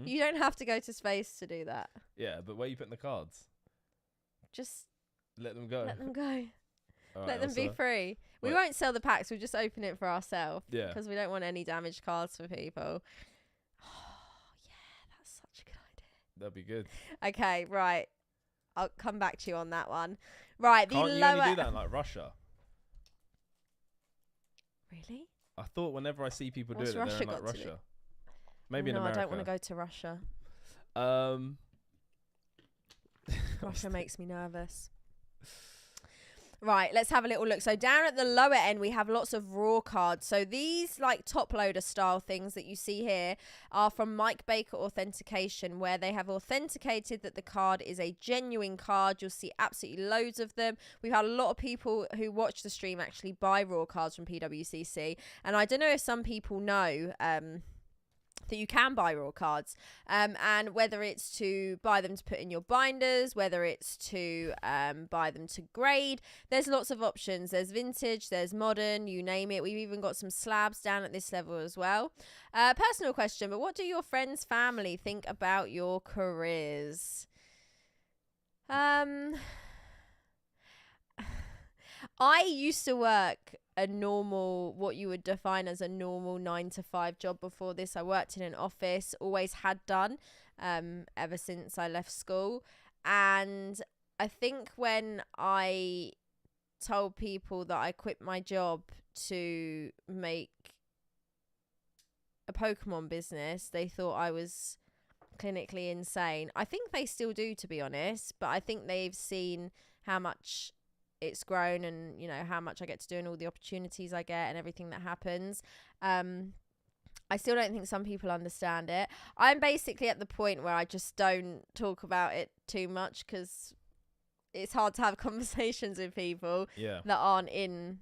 You don't have to go to space to do that. Yeah, but where are you putting the cards? Just let them go. Let them go. Right, let them be free. We won't sell the packs. We'll just open it for ourselves. Yeah. Because we don't want any damaged cards for people. Oh, yeah. That's such a good idea. That'd be good. Okay, right. I'll come back to you on that one. Right, Can't you only do that in like Russia? Really? I thought whenever I see people What's do it, Russia they're in like got to Russia. do? Maybe in America. I don't want to go to Russia. Russia makes me nervous. Right, let's have a little look. So down at the lower end, we have lots of raw cards. So these like top loader style things that you see here are from Mike Baker Authentication, where they have authenticated that the card is a genuine card. You'll see absolutely loads of them. We've had a lot of people who watch the stream actually buy raw cards from PWCC. And I don't know if some people know that you can buy raw cards, and whether it's to buy them to put in your binders, whether it's to buy them to grade, there's lots of options. There's vintage, there's modern, you name it. We've even got some slabs down at this level as well. Personal question, but what do your friends, family think about your careers? I used to work a normal, what you would define as a normal 9-to-5 job before this. I worked in an office, always had done, ever since I left school. And I think when I told people that I quit my job to make a Pokemon business, they thought I was clinically insane. I think they still do, to be honest, but I think they've seen how much it's grown and, you know, how much I get to do and all the opportunities I get and everything that happens. I still don't think some people understand it. I'm basically at the point where I just don't talk about it too much because it's hard to have conversations with people that aren't in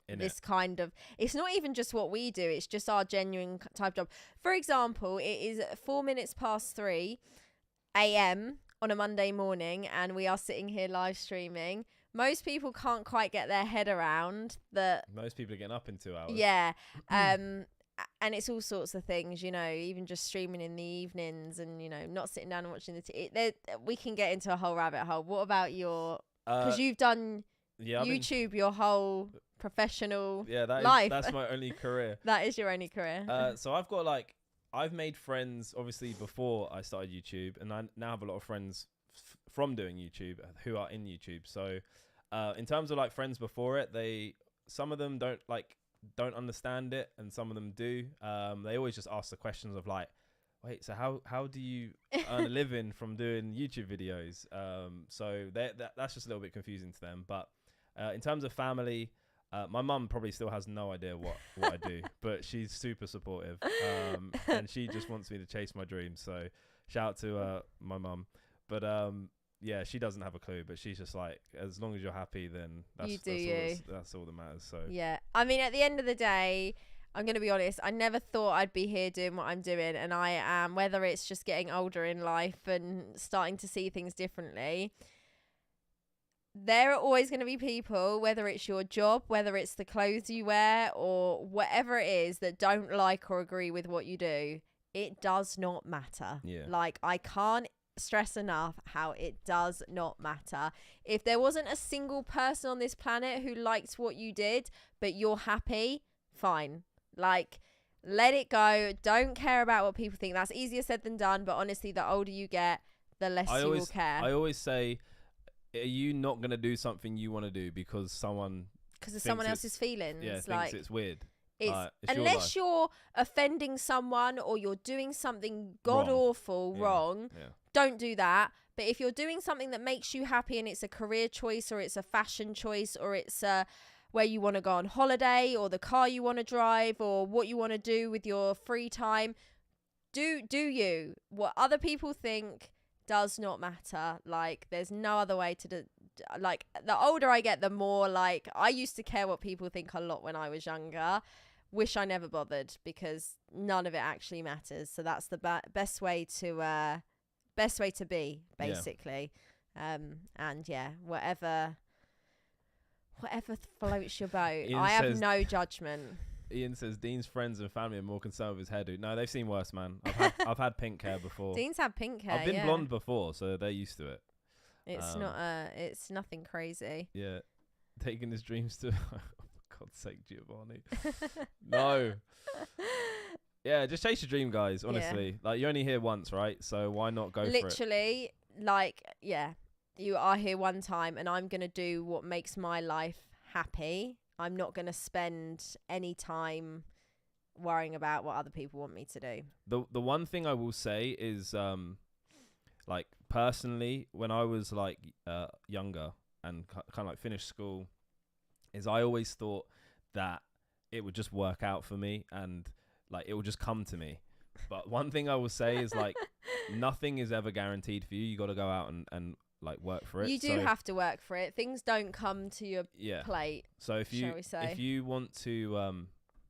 this kind of, it's not even just what we do, it's just our genuine type job. For example, it is 3 a.m. on a Monday morning and we are sitting here live streaming. Most people can't quite get their head around that. Most people are getting up in 2 hours. Yeah. And it's all sorts of things, you know, even just streaming in the evenings and, you know, not sitting down and watching we can get into a whole rabbit hole. What about your, because you've done Yeah, YouTube your whole professional that's life. my only career. That is your only career. So I've made friends obviously before I started YouTube, and I now have a lot of friends from doing YouTube who are in YouTube. So in terms of like friends before it, some of them don't understand it, and some of them do. They always just ask the questions of like, wait, so how do you earn a living from doing YouTube videos? So that's just a little bit confusing to them. But in terms of family, my mum probably still has no idea what I do, but she's super supportive, and she just wants me to chase my dreams. So shout out to my mum. But yeah, she doesn't have a clue, but she's just like, as long as you're happy, then that's all that matters. So yeah, I mean, at the end of the day, I'm going to be honest, I never thought I'd be here doing what I'm doing, and I am, whether it's just getting older in life and starting to see things differently. There are always going to be people, whether it's your job, whether it's the clothes you wear, or whatever it is, that don't like or agree with what you do. It does not matter. Yeah. Like, I can't stress enough how it does not matter. If there wasn't a single person on this planet who liked what you did, but you're happy, fine. Like, let it go. Don't care about what people think. That's easier said than done, but honestly, the older you get, the less you will care. I always say, are you not going to do something you want to do because of someone else's feelings? Yeah, thinks it's weird. It's unless you're offending someone or you're doing something god-awful wrong, don't do that. But if you're doing something that makes you happy and it's a career choice or it's a fashion choice or it's where you want to go on holiday or the car you want to drive or what you want to do with your free time, do you. What other people think does not matter. Like, there's no other way to do. Like, the older I get, the more, like, I used to care what people think a lot when I was younger. Wish I never bothered, because none of it actually matters. So that's the best way to be, basically. And yeah, whatever floats your boat. Ian I have no judgment. Ian says Dean's friends and family are more concerned with his hairdo. No, they've seen worse, man. I've had pink hair before. Dean's had pink hair. I've been blonde before, so they're used to it. It's nothing crazy. Yeah, taking his dreams to. For God's sake, Giovanni. No. Yeah, just chase your dream, guys. Honestly, like, you're only here once, right? So why not go for it? Literally, like, yeah, you are here one time, and I'm gonna do what makes my life happy. I'm not gonna spend any time worrying about what other people want me to do. The one thing I will say is, like, personally, when I was like younger and kind of like finished school, is I always thought that it would just work out for me and like it will just come to me. But one thing I will say is, like, nothing is ever guaranteed for you. You got to go out and like work for it. You do have to work for it. Things don't come to your plate. So if you want to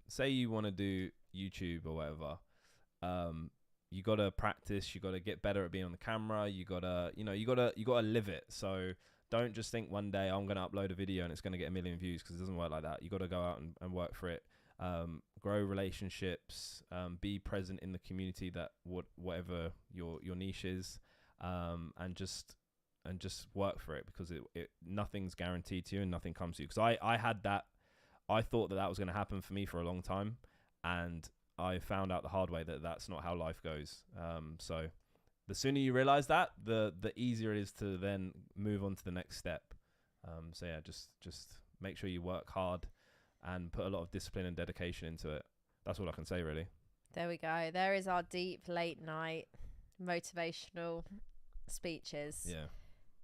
say you want to do YouTube or whatever, you got to practice, you got to get better at being on the camera, you got to live it. So don't just think one day I'm going to upload a video and it's going to get 1 million views, because it doesn't work like that. You got to go out and work for it. Grow relationships, be present in the community that whatever your niche is, and just work for it, because it nothing's guaranteed to you and nothing comes to you. Because I had that, I thought that was going to happen for me for a long time, and I found out the hard way that that's not how life goes. So the sooner you realize that, the easier it is to then move on to the next step. So yeah, just make sure you work hard and put a lot of discipline and dedication into it. That's all I can say, really. There we go. There is our deep late night motivational speeches. Yeah.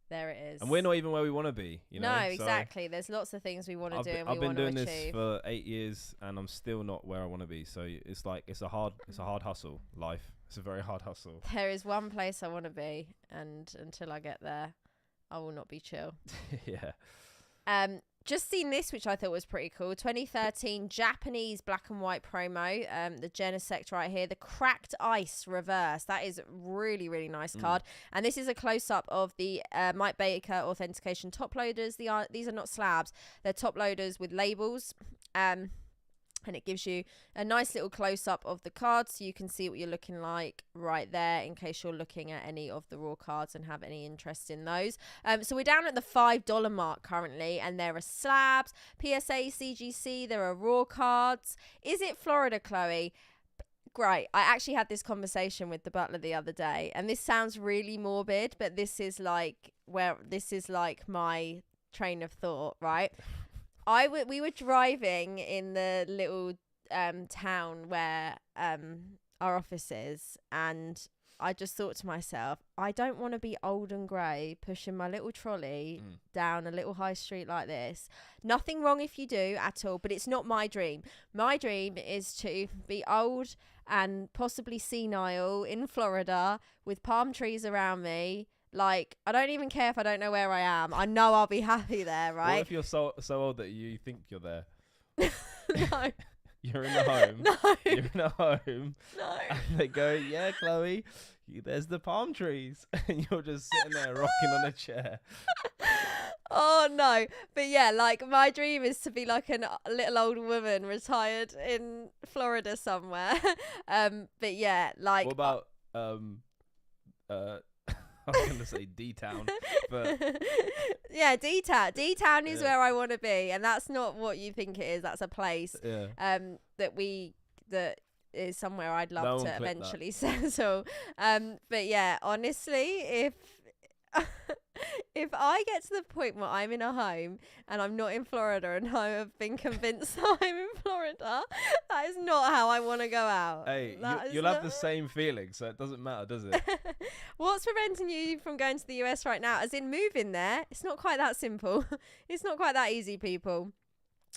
There it is. And we're not even where we want to be, you know? No, exactly. There's lots of things we want to do and we want to achieve. I've been doing this for 8 years and I'm still not where I want to be. So it's like, it's a hard hustle, life. It's a very hard hustle. There is one place I want to be, and until I get there, I will not be chill. Yeah. Just seen this, which I thought was pretty cool. 2013 Japanese black and white promo. The Genesect right here. The Cracked Ice reverse. That is really, really nice card. And this is a close-up of the Mike Baker authentication top loaders. These are not slabs. They're top loaders with labels. And it gives you a nice little close-up of the cards so you can see what you're looking like right there in case you're looking at any of the raw cards and have any interest in those. So we're down at the $5 mark currently, and there are slabs, PSA, CGC, there are raw cards. Is it Florida, Chloe? Great. I actually had this conversation with the butler the other day, and this sounds really morbid, but this is like my train of thought, right? We were driving in the little town where our office is, and I just thought to myself, I don't want to be old and grey pushing my little trolley down a little high street like this. Nothing wrong if you do at all, but it's not my dream. My dream is to be old and possibly senile in Florida with palm trees around me. Like, I don't even care if I don't know where I am. I know I'll be happy there, right? What if you're so old that you think you're there? No. You're in the home. No. You're in a home. No. And they go, yeah, Chloe, there's the palm trees. And you're just sitting there rocking on a chair. Oh, no. But yeah, like, my dream is to be like a little old woman retired in Florida somewhere. But yeah, like... What about... I was going to say D-Town, but... Yeah, D-Town. D-Town is where I want to be, and that's not what you think it is. That's a place that is somewhere I'd love to eventually settle. But yeah, honestly, if I get to the point where I'm in a home and I'm not in Florida and I have been convinced that I'm in Florida, that is not how I want to go out. Hey, you'll have the same feeling, so it doesn't matter, does it? What's preventing you from going to the US right now? As in moving there? It's not quite that simple. It's not quite that easy, people.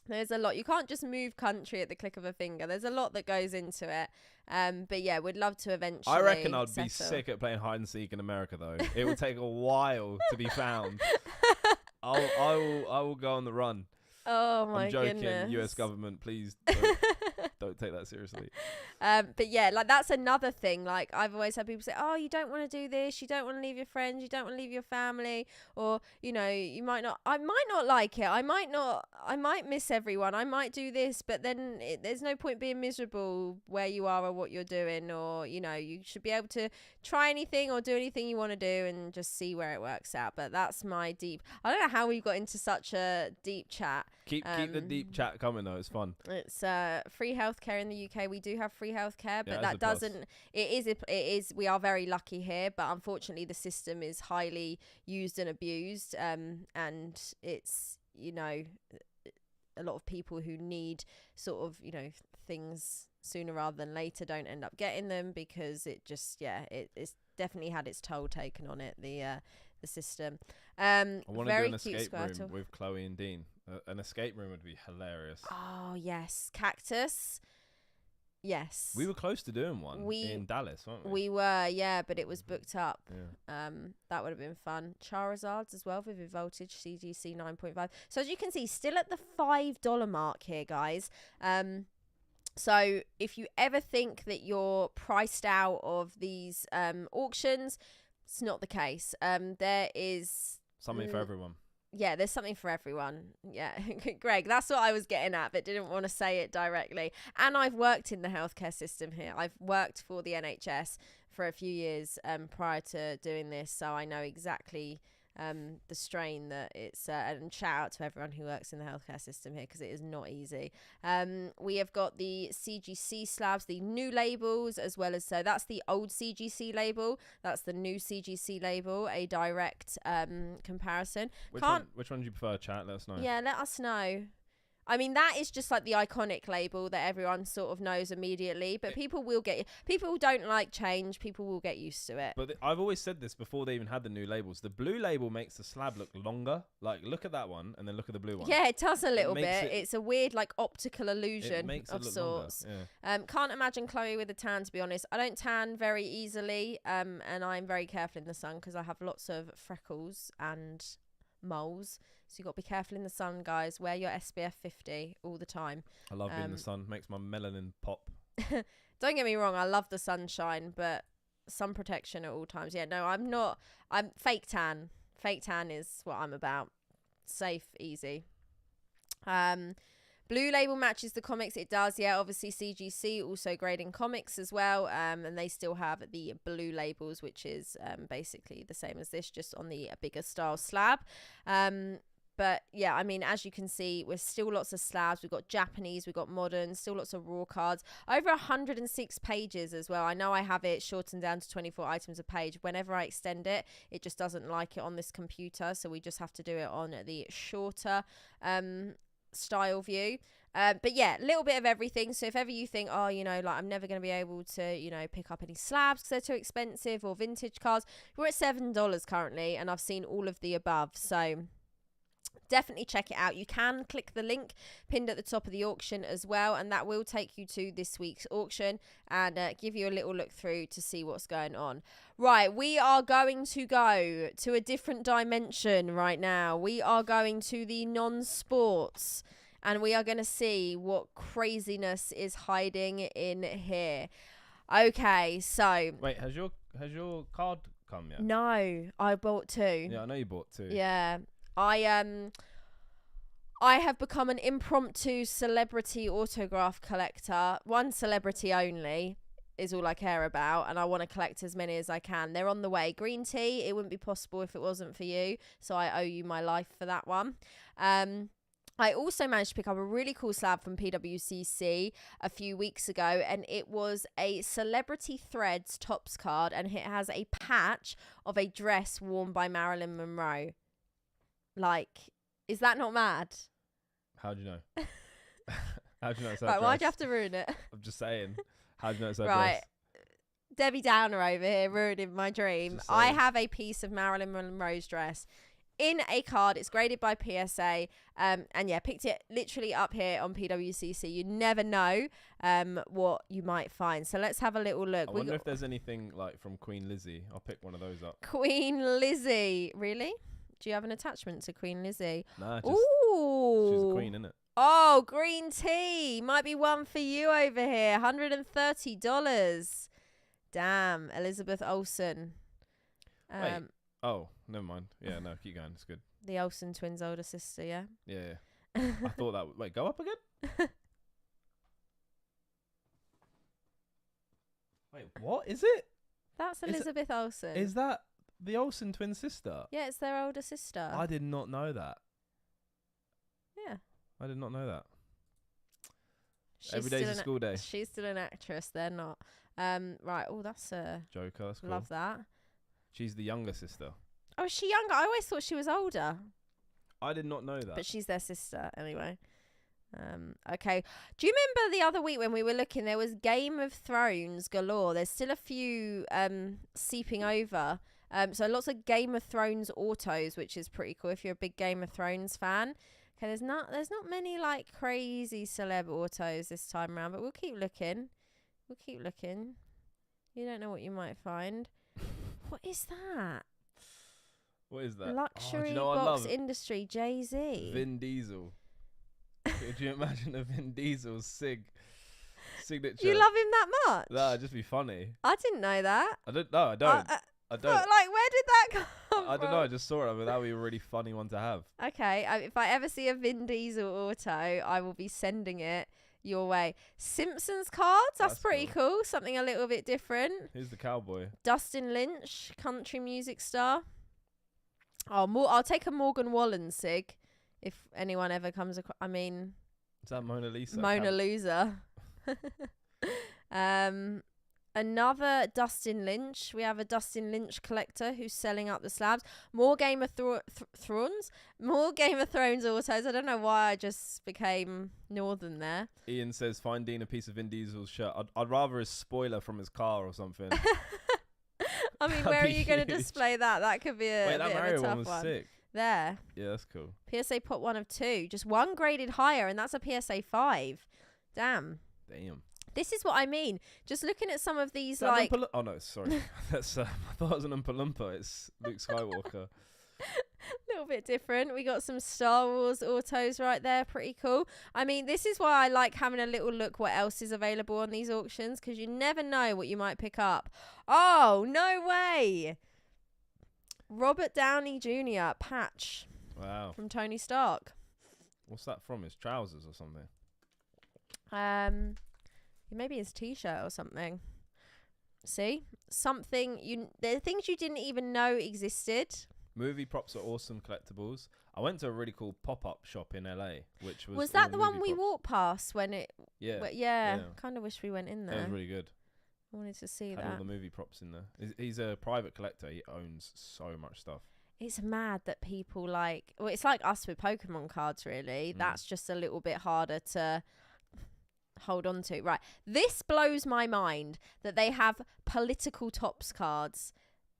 There's a lot. You can't just move country at the click of a finger. There's a lot that goes into it. But yeah, we'd love to eventually. I reckon I'd be sick at playing hide and seek in America, though. It would take a while to be found. I will go on the run. Oh my I'm joking, goodness. US government, please don't take that seriously. But yeah, like that's another thing. Like I've always had people say, oh, you don't want to do this, you don't want to leave your friends, you don't want to leave your family, or you know, I might not like it, I might miss everyone, I might do this, but then there's no point being miserable where you are or what you're doing, or you know, you should be able to try anything or do anything you want to do and just see where it works out. But that's my deep. I don't know how we got into such a deep chat. Keep the deep chat coming though. It's fun. It's free healthcare in the UK. We do have free healthcare, but Yeah, that doesn't. It is. We are very lucky here, but unfortunately, the system is highly used and abused. And it's, you know, a lot of people who need sort of, you know, things sooner rather than later don't end up getting them because it just it's definitely had its toll taken on it. The system. I want to do an cute escape Squirtle. room with Chloe and Dean. An escape room would be hilarious. Oh yes, Cactus. Yes, We were close to doing one in Dallas, weren't we? we were, yeah, but it was booked up. Yeah. That would have been fun. Charizards as well, Vivid Voltage, CGC 9.5. So as you can see, still at the $5 mark here, guys. So if you ever think that you're priced out of these auctions, it's not the case. There is Something for everyone. Yeah, there's something for everyone. Yeah, Greg, that's what I was getting at, but didn't want to say it directly. And I've worked in the healthcare system here. I've worked for the NHS for a few years prior to doing this, so I know exactly the strain that it's. And shout out to everyone who works in the healthcare system here because it is not easy. We have got the CGC slabs, the new labels, as well as that's the old CGC label. That's the new CGC label. A direct comparison. Which one do you prefer, chat? Let us know. Yeah, let us know. I mean, that is just like the iconic label that everyone sort of knows immediately. But people don't like change. People will get used to it. But I've always said this before they even had the new labels. The blue label makes the slab look longer. Like, look at that one and then look at the blue one. Yeah, it does a little bit. It's a weird, like, optical illusion it makes of it look sorts. Longer. Yeah. Can't imagine Chloe with a tan, to be honest. I don't tan very easily. And I'm very careful in the sun because I have lots of freckles and moles. So you got to be careful in the sun, guys. Wear your SPF 50 all the time. I love being in the sun. Makes my melanin pop. Don't get me wrong. I love the sunshine, but sun protection at all times. Yeah, no, I'm not. I'm fake tan. Fake tan is what I'm about. Safe, easy. But Blue Label matches the comics. It does, yeah. Obviously, CGC also grading comics as well, and they still have the blue labels, which is basically the same as this, just on the bigger style slab. But yeah, I mean, as you can see, we're still lots of slabs. We've got Japanese, we've got modern, still lots of raw cards. Over 106 pages as well. I know I have it shortened down to 24 items a page. Whenever I extend it, it just doesn't like it on this computer. So we just have to do it on the shorter style view. But yeah, a little bit of everything. So if ever you think, oh, you know, like I'm never going to be able to, you know, pick up any slabs because they're too expensive, or vintage cards, we're at $7 currently, and I've seen all of the above. So definitely check it out. You can click the link pinned at the top of the auction as well, and that will take you to this week's auction and give you a little look through to see what's going on. Right, we are going to go to a different dimension right now. We are going to the non-sports, and we are going to see what craziness is hiding in here. Okay, so wait, has your card come yet? No, I bought 2. Yeah, I know you bought 2. Yeah. I have become an impromptu celebrity autograph collector. One celebrity only is all I care about, and I want to collect as many as I can. They're on the way. Green tea, it wouldn't be possible if it wasn't for you, so I owe you my life for that one. I also managed to pick up a really cool slab from PWCC a few weeks ago, and it was a Celebrity Threads Tops card, and it has a patch of a dress worn by Marilyn Monroe. Like, is that not mad? How do you know? How do you know it's that Right, dress? why'd you have to ruin it? I'm just saying. How do you know it's that Right. dress? Debbie Downer over here ruining my dream. Just I saying. have a piece of Marilyn Monroe's dress in a card. It's graded by PSA. And yeah, picked it literally up here on PWCC. You never know what you might find. So let's have a little look. I wonder if there's anything like from Queen Lizzie. I'll pick one of those up. Queen Lizzie. Really? Do you have an attachment to Queen Lizzie? Nah, just Ooh. she's a queen, innit? Oh, green tea. Might be one for you over here. $130. Damn, Elizabeth Olsen. Wait. Oh, never mind. Yeah, no, keep going. It's good. The Olsen twins' older sister, yeah? Yeah. I thought that would... Wait, go up again? Wait, what? Is it? That's Elizabeth Olsen. Is that the Olsen twin sister? Yeah, it's their older sister. I did not know that. Yeah. I did not know that. She's Every day's a school day. She's still an actress. They're not. Right. Oh, that's Joker, that's cool. Love that. She's the younger sister. Oh, is she younger? I always thought she was older. I did not know that. But she's their sister anyway. Okay. Do you remember the other week when we were looking, there was Game of Thrones galore. There's still a few seeping over. So lots of Game of Thrones autos, which is pretty cool if you're a big Game of Thrones fan. Okay, there's not many like crazy celeb autos this time around, but we'll keep looking. You don't know what you might find. What is that? What is that? Luxury do you know what I box love? industry, Jay-Z. Vin Diesel. Could you imagine a Vin Diesel signature? You love him that much? That'd just be funny. I didn't know that. I don't. I don't. But, like, where did that come from? I don't know. I just saw it. But that would be a really funny one to have. Okay. If I ever see a Vin Diesel auto, I will be sending it your way. Simpsons cards. That's pretty cool. Something a little bit different. Who's the cowboy? Dustin Lynch, country music star. Oh, I'll take a Morgan Wallen sig if anyone ever comes across. I mean, is that Mona Lisa? Mona Lisa. Another Dustin Lynch. We have a Dustin Lynch collector who's selling up the slabs. More Game of Thrones. More Game of Thrones autos. I don't know why I just became northern there. Ian says, find Dean a piece of Vin Diesel's shirt. I'd rather a spoiler from his car or something. I mean, where are you going to display that? That could be a Wait, that bit Mario of a tough one was sick. There. Yeah, that's cool. PSA pot 1 of 2. Just one graded higher, and that's a PSA 5. Damn. This is what I mean. Just looking at some of these, like... oh, no, sorry. That's I thought it was an Oompa Loompa. It's Luke Skywalker. A little bit different. We got some Star Wars autos right there. Pretty cool. I mean, this is why I like having a little look what else is available on these auctions, because you never know what you might pick up. Oh, no way. Robert Downey Jr. patch. Wow. From Tony Stark. What's that from? His trousers or something? Maybe his t-shirt or something. See? There are things you didn't even know existed. Movie props are awesome collectibles. I went to a really cool pop-up shop in LA, which was Was that all the movie one we props. walked past when it... Yeah. Yeah. Kind of wish we went in That there. was really good. I wanted to see Had that. all the movie props in there. He's a private collector. He owns so much stuff. It's mad that people like... Well, it's like us with Pokemon cards, really. That's just a little bit harder to hold on to. Right. This blows my mind that they have political tops cards.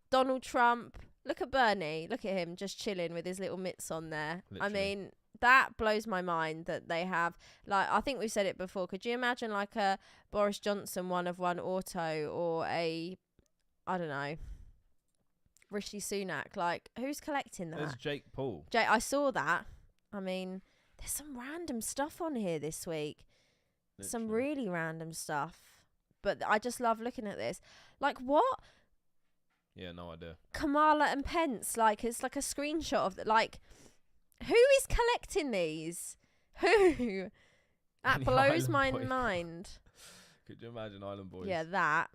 Donald Trump. Look at Bernie. Look at him just chilling with his little mitts on there. Literally. I mean, that blows my mind that they have... Like, I think we've said it before. Could you imagine like a Boris Johnson 1-of-1 auto or a... I don't know... Rishi Sunak, like, who's collecting that? There's Jake Paul. I saw that. I mean, there's some random stuff on here this week. Literally. Some really random stuff. But I just love looking at this. Like, what? Yeah, no idea. Kamala and Pence, like, it's like a screenshot of that. Like, who is collecting these? Who? That Any blows my Island Boy. mind. Could you imagine Island Boys? Yeah, that.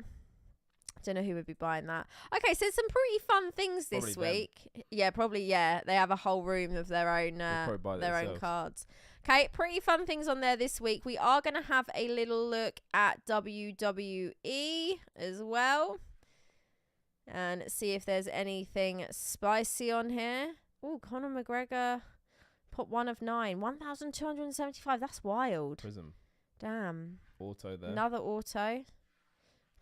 Don't know who would be buying that. Okay, so some pretty fun things this Probably them. week. Yeah, probably. Yeah, they have a whole room of their own probably buy their own themselves. cards. Okay, pretty fun things on there this week. We are going to have a little look at WWE as well, and see if there's anything spicy on here. Oh, Conor McGregor, pot 1 of 9, 1,275. That's wild. Prism. Damn. Auto there. Another auto.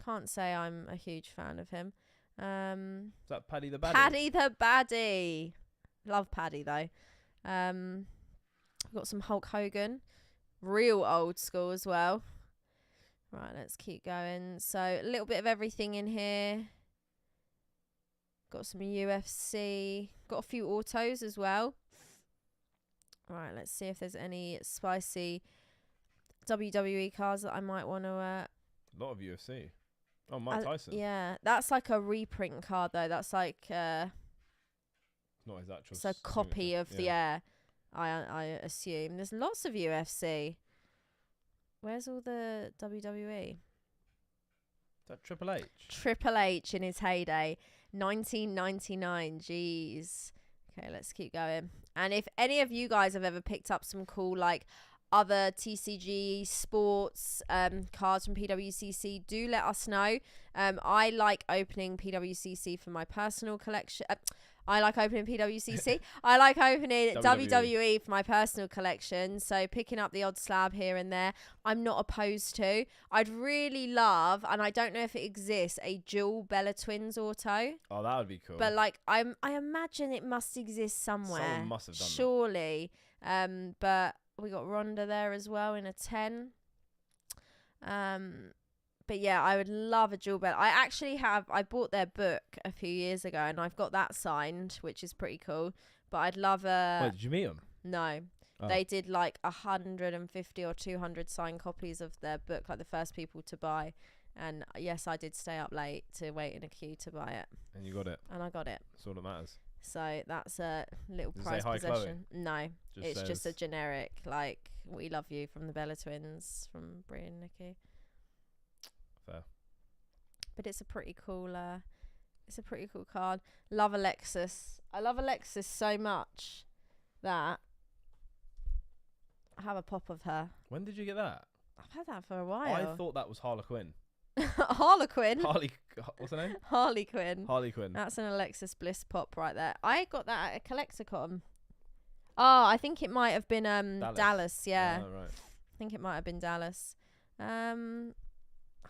Can't say I'm a huge fan of him. Is that Paddy the Baddie? Paddy the Baddie. Love Paddy though. We've got some Hulk Hogan. Real old school as well. Right, let's keep going. So a little bit of everything in here. Got some UFC. Got a few autos as well. Right, let's see if there's any spicy WWE cards that I might want to... A lot of UFC. Oh, Mike Tyson. Yeah, that's like a reprint card though. That's like Not his actual. it's a copy signature. of the air. I assume there's lots of UFC. Where's all the WWE? Is that Triple H? Triple H in his heyday, 1999. Jeez. Okay, let's keep going. And if any of you guys have ever picked up some cool like other TCG sports cards from PWCC, do let us know. I like opening PWCC for my personal collection. I like opening PWCC. I like opening WWE for my personal collection. So picking up the odd slab here and there, I'm not opposed to. I'd really love, and I don't know if it exists, a dual Bella Twins auto. Oh, that would be cool. But like, I imagine it must exist somewhere. Someone must have done surely. But we got Ronda there as well in a 10. But yeah, I would love a dual Bella. I bought their book a few years ago and I've got that signed, which is pretty cool. But I'd love a... Wait, did you meet him? No. Oh. They did like 150 or 200 signed copies of their book, like the first people to buy. And yes, I did stay up late to wait in a queue to buy it. And you got it. And I got it. That's all that matters. So that's a little Does it prize say hi, possession. No, Just it's just a says- generic, like, we love you from the Bella Twins, from Brie and Nikki. Fair. But it's a pretty cool card. Love Alexis. I love Alexis so much that I have a pop of her. When did you get that? I've had that for a while. I thought that was Harlequin. Harlequin. What's her name? Harley Quinn. Harley Quinn. That's an Alexis Bliss pop right there. I got that at a Collecticon. Oh, I think it might have been Dallas. Yeah. Oh, right. I think it might have been Dallas. I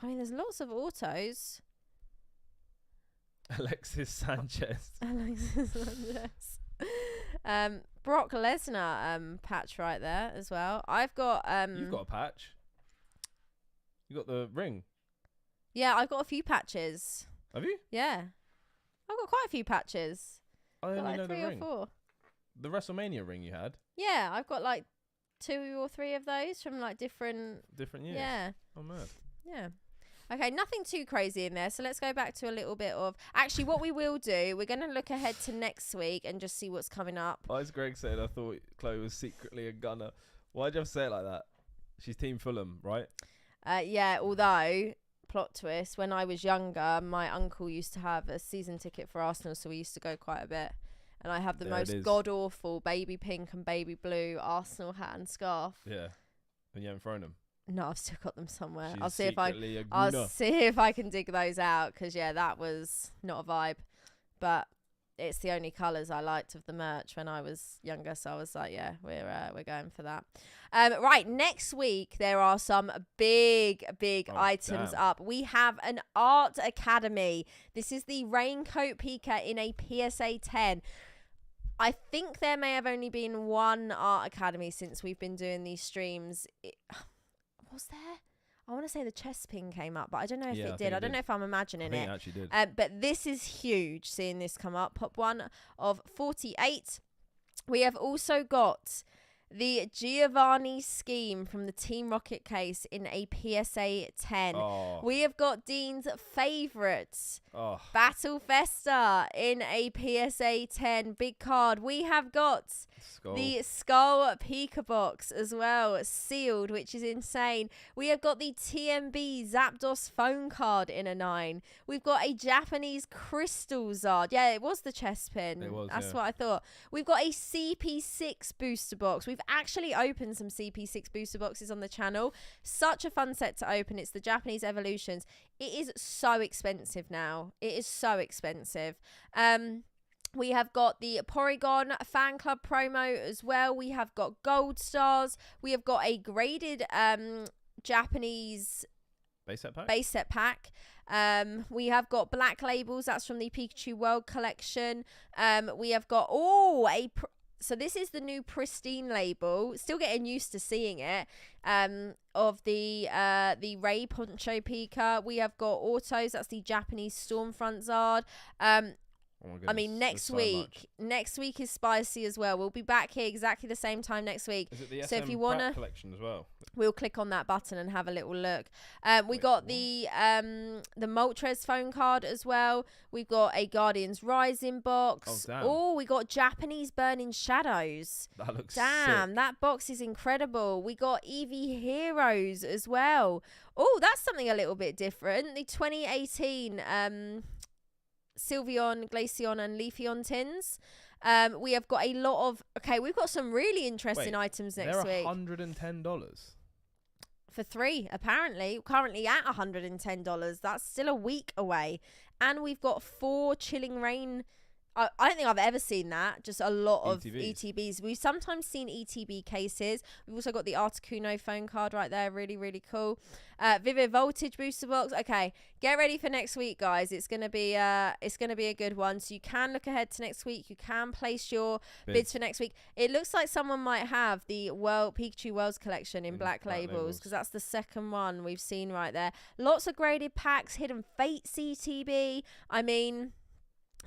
mean, there's lots of autos. Alexis Sanchez. Alexis Sanchez. Brock Lesnar patch right there as well. I've got You've got a patch. You got the ring. Yeah, I've got a few patches. Have you? Yeah. I've got quite a few patches. I Got only like know the 3 ring. or 4. The WrestleMania ring you had. Yeah, I've got like 2 or 3 of those from like different Years. Yeah. Oh man. Yeah. Okay, nothing too crazy in there. So let's go back to a little bit of... Actually, what we will do, we're going to look ahead to next week and just see what's coming up. As Greg said, I thought Chloe was secretly a gunner. Why'd you have to say it like that? She's Team Fulham, right? Yeah, although, plot twist, when I was younger, my uncle used to have a season ticket for Arsenal, so we used to go quite a bit. And I have the most god-awful baby pink and baby blue Arsenal hat and scarf. Yeah. And you haven't thrown them? No, I've still got them somewhere. She's I'll see if I can dig those out, because, yeah, that was not a vibe. But it's the only colours I liked of the merch when I was younger, so I was like, yeah, we're going for that. Right, next week there are some big items up. We have an art academy. This is the Raincoat Pika in a PSA 10. I think there may have only been one art academy since we've been doing these streams. Was there? I want to say the chest pin came up, but I don't know if it did. I don't know if I'm imagining it. I think it actually did. But this is huge, seeing this come up. Pop 1 of 48. We have also got the Giovanni scheme from the Team Rocket case in a PSA 10. Oh. We have got Dean's favourites. Oh. Battle Festa in a PSA 10 big card. We have got the Skull Pika box as well, sealed, which is insane. We have got the TMB Zapdos phone card in a 9. We've got a Japanese Crystal Zard. Yeah, it was the chest pin. It was, That's what I thought. We've got a CP6 booster box. We've actually opened some CP6 booster boxes on the channel. Such a fun set to open. It's the Japanese Evolutions. It is so expensive now. It is so expensive. We have got the Porygon fan club promo as well. We have got gold stars. We have got a graded Japanese base set pack. We have got black labels. That's from the Pikachu World collection. We have got so this is the new pristine label. Still getting used to seeing it. Of the Ray Poncho Pika. We have got autos. That's the Japanese Stormfront Zard. Oh my goodness, I mean, next week is spicy as well. We'll be back here exactly the same time next week. Is it the so SM if you wanna collection as well? We'll click on that button and have a little look. We got the Moltres phone card as well. We've got a Guardians Rising box. Oh, damn. Oh, we got Japanese Burning Shadows. That looks sick. That box is incredible. We got Eevee Heroes as well. Oh, that's something a little bit different. The 2018 Sylveon, Glaceon and Leafeon tins. We have got a lot of... Okay, we've got some really interesting items next week. They're $110. For 3, apparently. Currently at $110. That's still a week away. And we've got 4 Chilling Rain... I don't think I've ever seen that. Just a lot of ETBs. We've sometimes seen ETB cases. We've also got the Articuno phone card right there. Really, really cool. Vivid Voltage booster box. Okay, get ready for next week, guys. It's gonna be a good one. So you can look ahead to next week. You can place your bids for next week. It looks like someone might have the Pikachu Worlds collection in black labels, because that's the second one we've seen right there. Lots of graded packs. Hidden Fate CTB. I mean,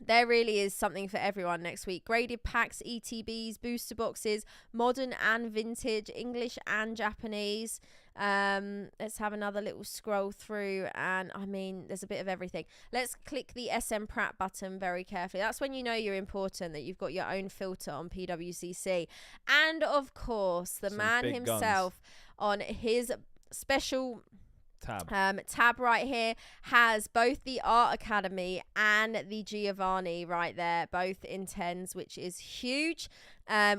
there really is something for everyone next week. Graded packs, ETBs, booster boxes, modern and vintage, English and Japanese. Let's have another little scroll through, and I mean, there's a bit of everything. Let's click the SM Pratt button very carefully. That's when you know you're important, that you've got your own filter on PWCC. And of course, the man himself on his special tab right here has both the Art Academy and the Giovanni right there, both in 10s, which is huge.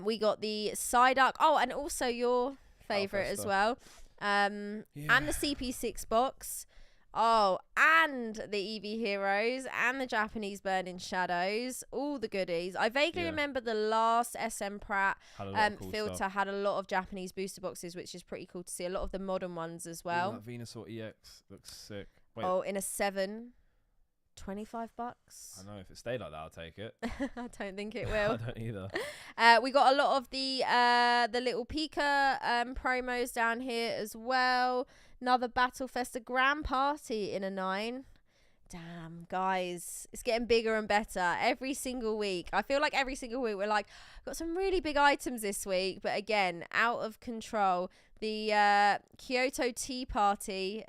We got the Psyduck. Oh, and also your favorite as well. And the CP6 box. Oh, and the Eevee Heroes and the Japanese Burning Shadows. All the goodies. I vaguely remember the last SM Pratt filter had a lot of Japanese booster boxes, which is pretty cool to see. A lot of the modern ones as well. That Venusaur EX looks sick. Wait. Oh, in a 7. $25. I know, if it stayed like that, I'll take it. I don't think it will. I don't either. We got a lot of the little Pika promos down here as well. Another Battle Festa Grand Party in a 9. Damn, guys, it's getting bigger and better every single week. I feel like every single week we're like, got some really big items this week, but again, out of control. The Kyoto Tea Party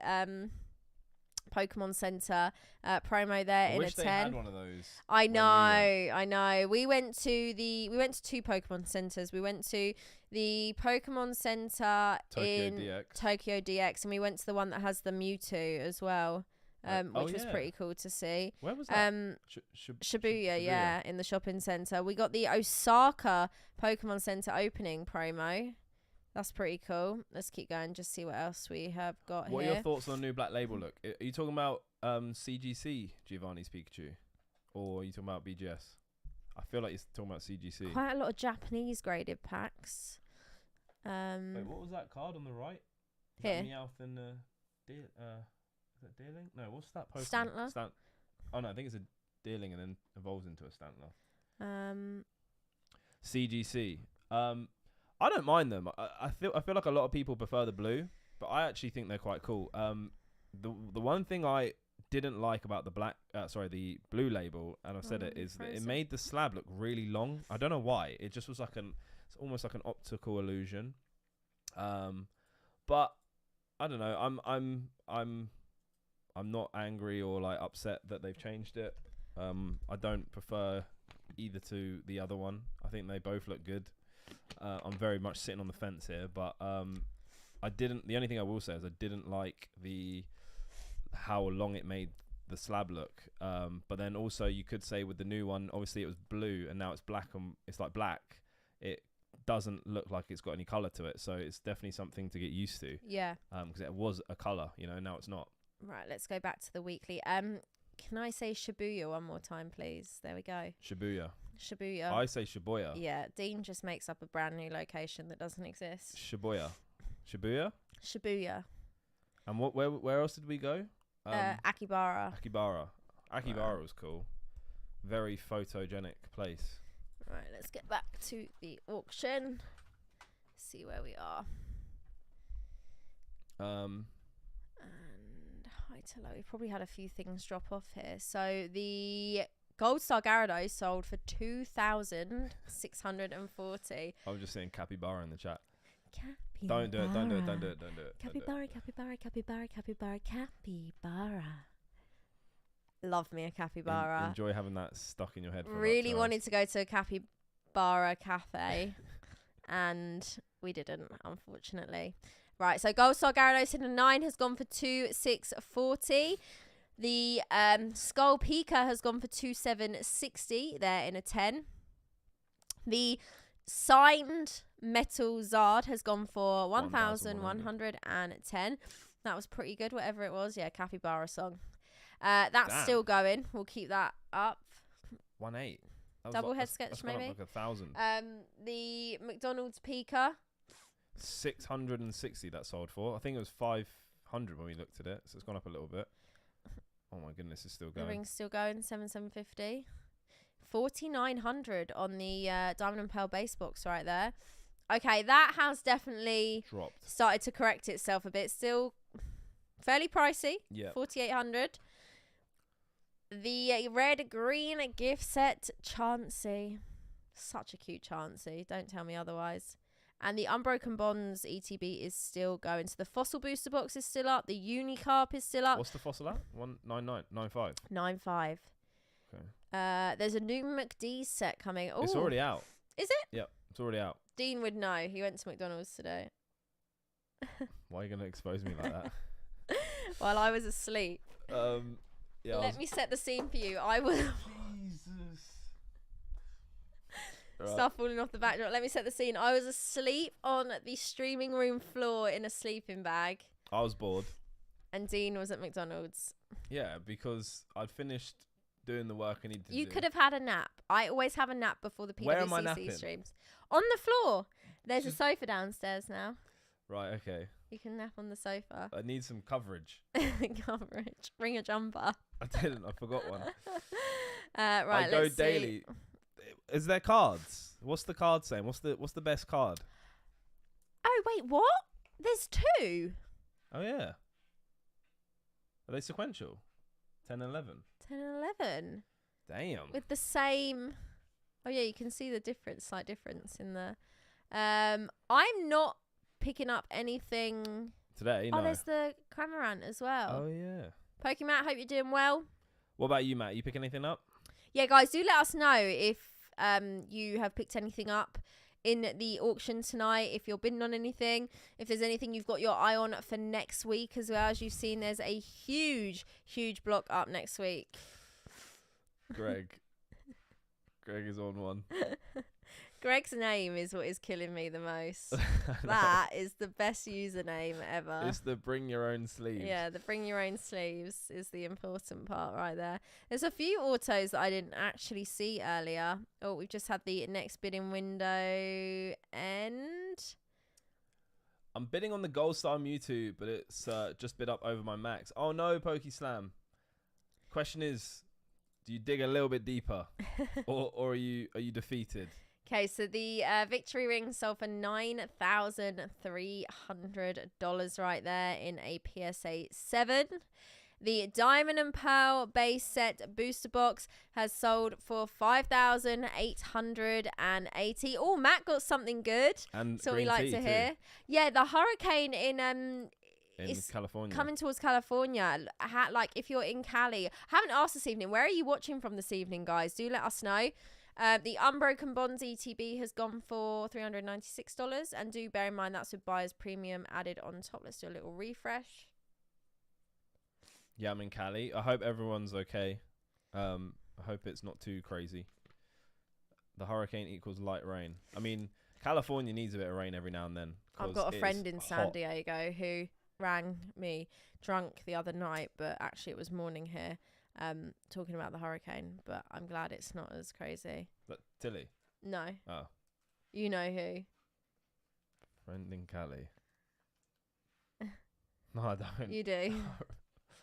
Pokemon Center promo there I in wish a they 10. had one of those. I when we know, I know. We went to two Pokemon centers. We went to the Pokemon Center Tokyo in DX. Tokyo DX, and we went to the one that has the Mewtwo as well, which was pretty cool to see. Where was that? Shibuya, yeah, in the shopping center. We got the Osaka Pokemon Center opening promo. That's pretty cool. Let's keep going, just see what else we have got What here. are your thoughts on the new Black Label look? Are you talking about CGC Giovanni's Pikachu, or are you talking about BGS? I feel like you're talking about CGC. Quite a lot of Japanese graded packs. Wait, what was that card on the right? Is Here. that Meowth and is that Deerling? No, what's that Pokemon? Stantler. Oh no, I think it's a Deerling and then evolves into a Stantler. CGC. I don't mind them. I feel like a lot of people prefer the blue, but I actually think they're quite cool. The one thing I didn't like about the blue label, and I've said it, is that it made the slab look really long. I don't know why. It just was it's almost like an optical illusion. But I don't know. I'm not angry or like upset that they've changed it. I don't prefer either to the other one. I think they both look good. I'm very much sitting on the fence here, but the only thing I will say is I didn't like how long it made the slab look. But then also you could say with the new one, obviously it was blue and now it's black, and it's like black. It doesn't look like it's got any color to it, so it's definitely something to get used to. Yeah. Because it was a color, now it's not. Right, let's go back to the weekly. Can I say Shibuya one more time, please? There we go. Shibuya. Shibuya. I say Shibuya. Yeah, Dean just makes up a brand new location that doesn't exist. Shibuya. Shibuya. And where else did we go? Akibara. Akibara was cool. Very photogenic place. Right, let's get back to the auction. See where we are. And hi to low. We probably had a few things drop off here. So the Gold Star Gyarados sold for 2,640. I was just saying capybara in the chat. Capybara. Don't do it. Capybara. Love me a capybara. Enjoy having that stuck in your head. For Really wanted to go to a capybara cafe, and we didn't, unfortunately. Right, so Gold Star Gyarados in a 9 has gone for 2,640. The Skull Pika has gone for 2,760 there in a 10. The signed Metal Zard has gone for 1,110. That was pretty good, whatever it was. Yeah, Capybara song. That's still going. We'll keep that up. 1.8. Double head sketch, maybe. Like 1,000. The McDonald's Pika. 660 that sold for. I think it was 500 when we looked at it, so it's gone up a little bit. Oh my goodness, it's still going. The ring's still going. 7,750. 4,900 on the Diamond and Pearl base box right there. Okay, that has definitely dropped. Started to correct itself a bit. Still fairly pricey. Yeah. 4,800. The red green gift set Chansey. Such a cute Chansey. Don't tell me otherwise. And the Unbroken Bonds ETB is still going. So the Fossil Booster Box is still up. The Unicarp is still up. What's the Fossil at? 199.95. 95. Okay. There's a new McD set coming. Ooh. It's already out. Is it? Yep, it's already out. Dean would know. He went to McDonald's today. Why are you going to expose me like that? While I was asleep. Yeah. Let me set the scene for you. I will. Jesus. Stuff falling off the backdrop. Let me set the scene. I was asleep on the streaming room floor in a sleeping bag. I was bored. And Dean was at McDonald's. Yeah, because I'd finished doing the work I needed to do. You could have had a nap. I always have a nap before the Where am I PWCC napping? Streams. On the floor. There's a sofa downstairs now. Right, okay. You can nap on the sofa. I need some coverage. Coverage. Bring a jumper. I didn't. I forgot one. Right, I go let's daily. See. Is there cards? What's the card saying? What's the best card? Oh, wait, what? There's 2. Oh, yeah. Are they sequential? 10 and 11? 10 and 11. Damn. With the same... Oh, yeah, you can see the slight difference in the... I'm not picking up anything... Today, Oh, no. there's the Cramorant as well. Oh, yeah. Pokemon, hope you're doing well. What about you, Matt? You pick anything up? Yeah, guys, do let us know if you have picked anything up in the auction tonight, if you're bidding on anything, if there's anything you've got your eye on for next week as well. As you've seen, there's a huge block up next week. Greg is on one. Greg's name is what is killing me the most. That is the best username ever. It's the bring your own sleeves. Yeah, the bring your own sleeves is the important part right there. There's a few autos that I didn't actually see earlier. Oh, we've just had the next bidding window end. I'm bidding on the Gold Star Mewtwo, but it's just bid up over my max. Oh no, Pokeslam. Question is, do you dig a little bit deeper, or are you defeated? Okay, so the victory ring sold for $9,300 right there in a PSA 7. The Diamond and Pearl base set booster box has sold for $5,880. Oh, Matt got something good. And so we like to hear. Yeah, the hurricane in California, coming towards California. Like if you're in Cali, I haven't asked this evening. Where are you watching from this evening, guys? Do let us know. The Unbroken Bonds ETB has gone for $396, and do bear in mind that's with buyer's premium added on top. Let's do a little refresh. Yeah, I'm in Cali. I hope everyone's okay. I hope it's not too crazy. The hurricane equals light rain. I mean, California needs a bit of rain every now and then. I've got a friend in San Diego who rang me drunk the other night, but actually it was morning here. Talking about the hurricane, but I'm glad it's not as crazy. But Tilly? No. Oh. You know who? Friend in Cali. No, I don't. You do.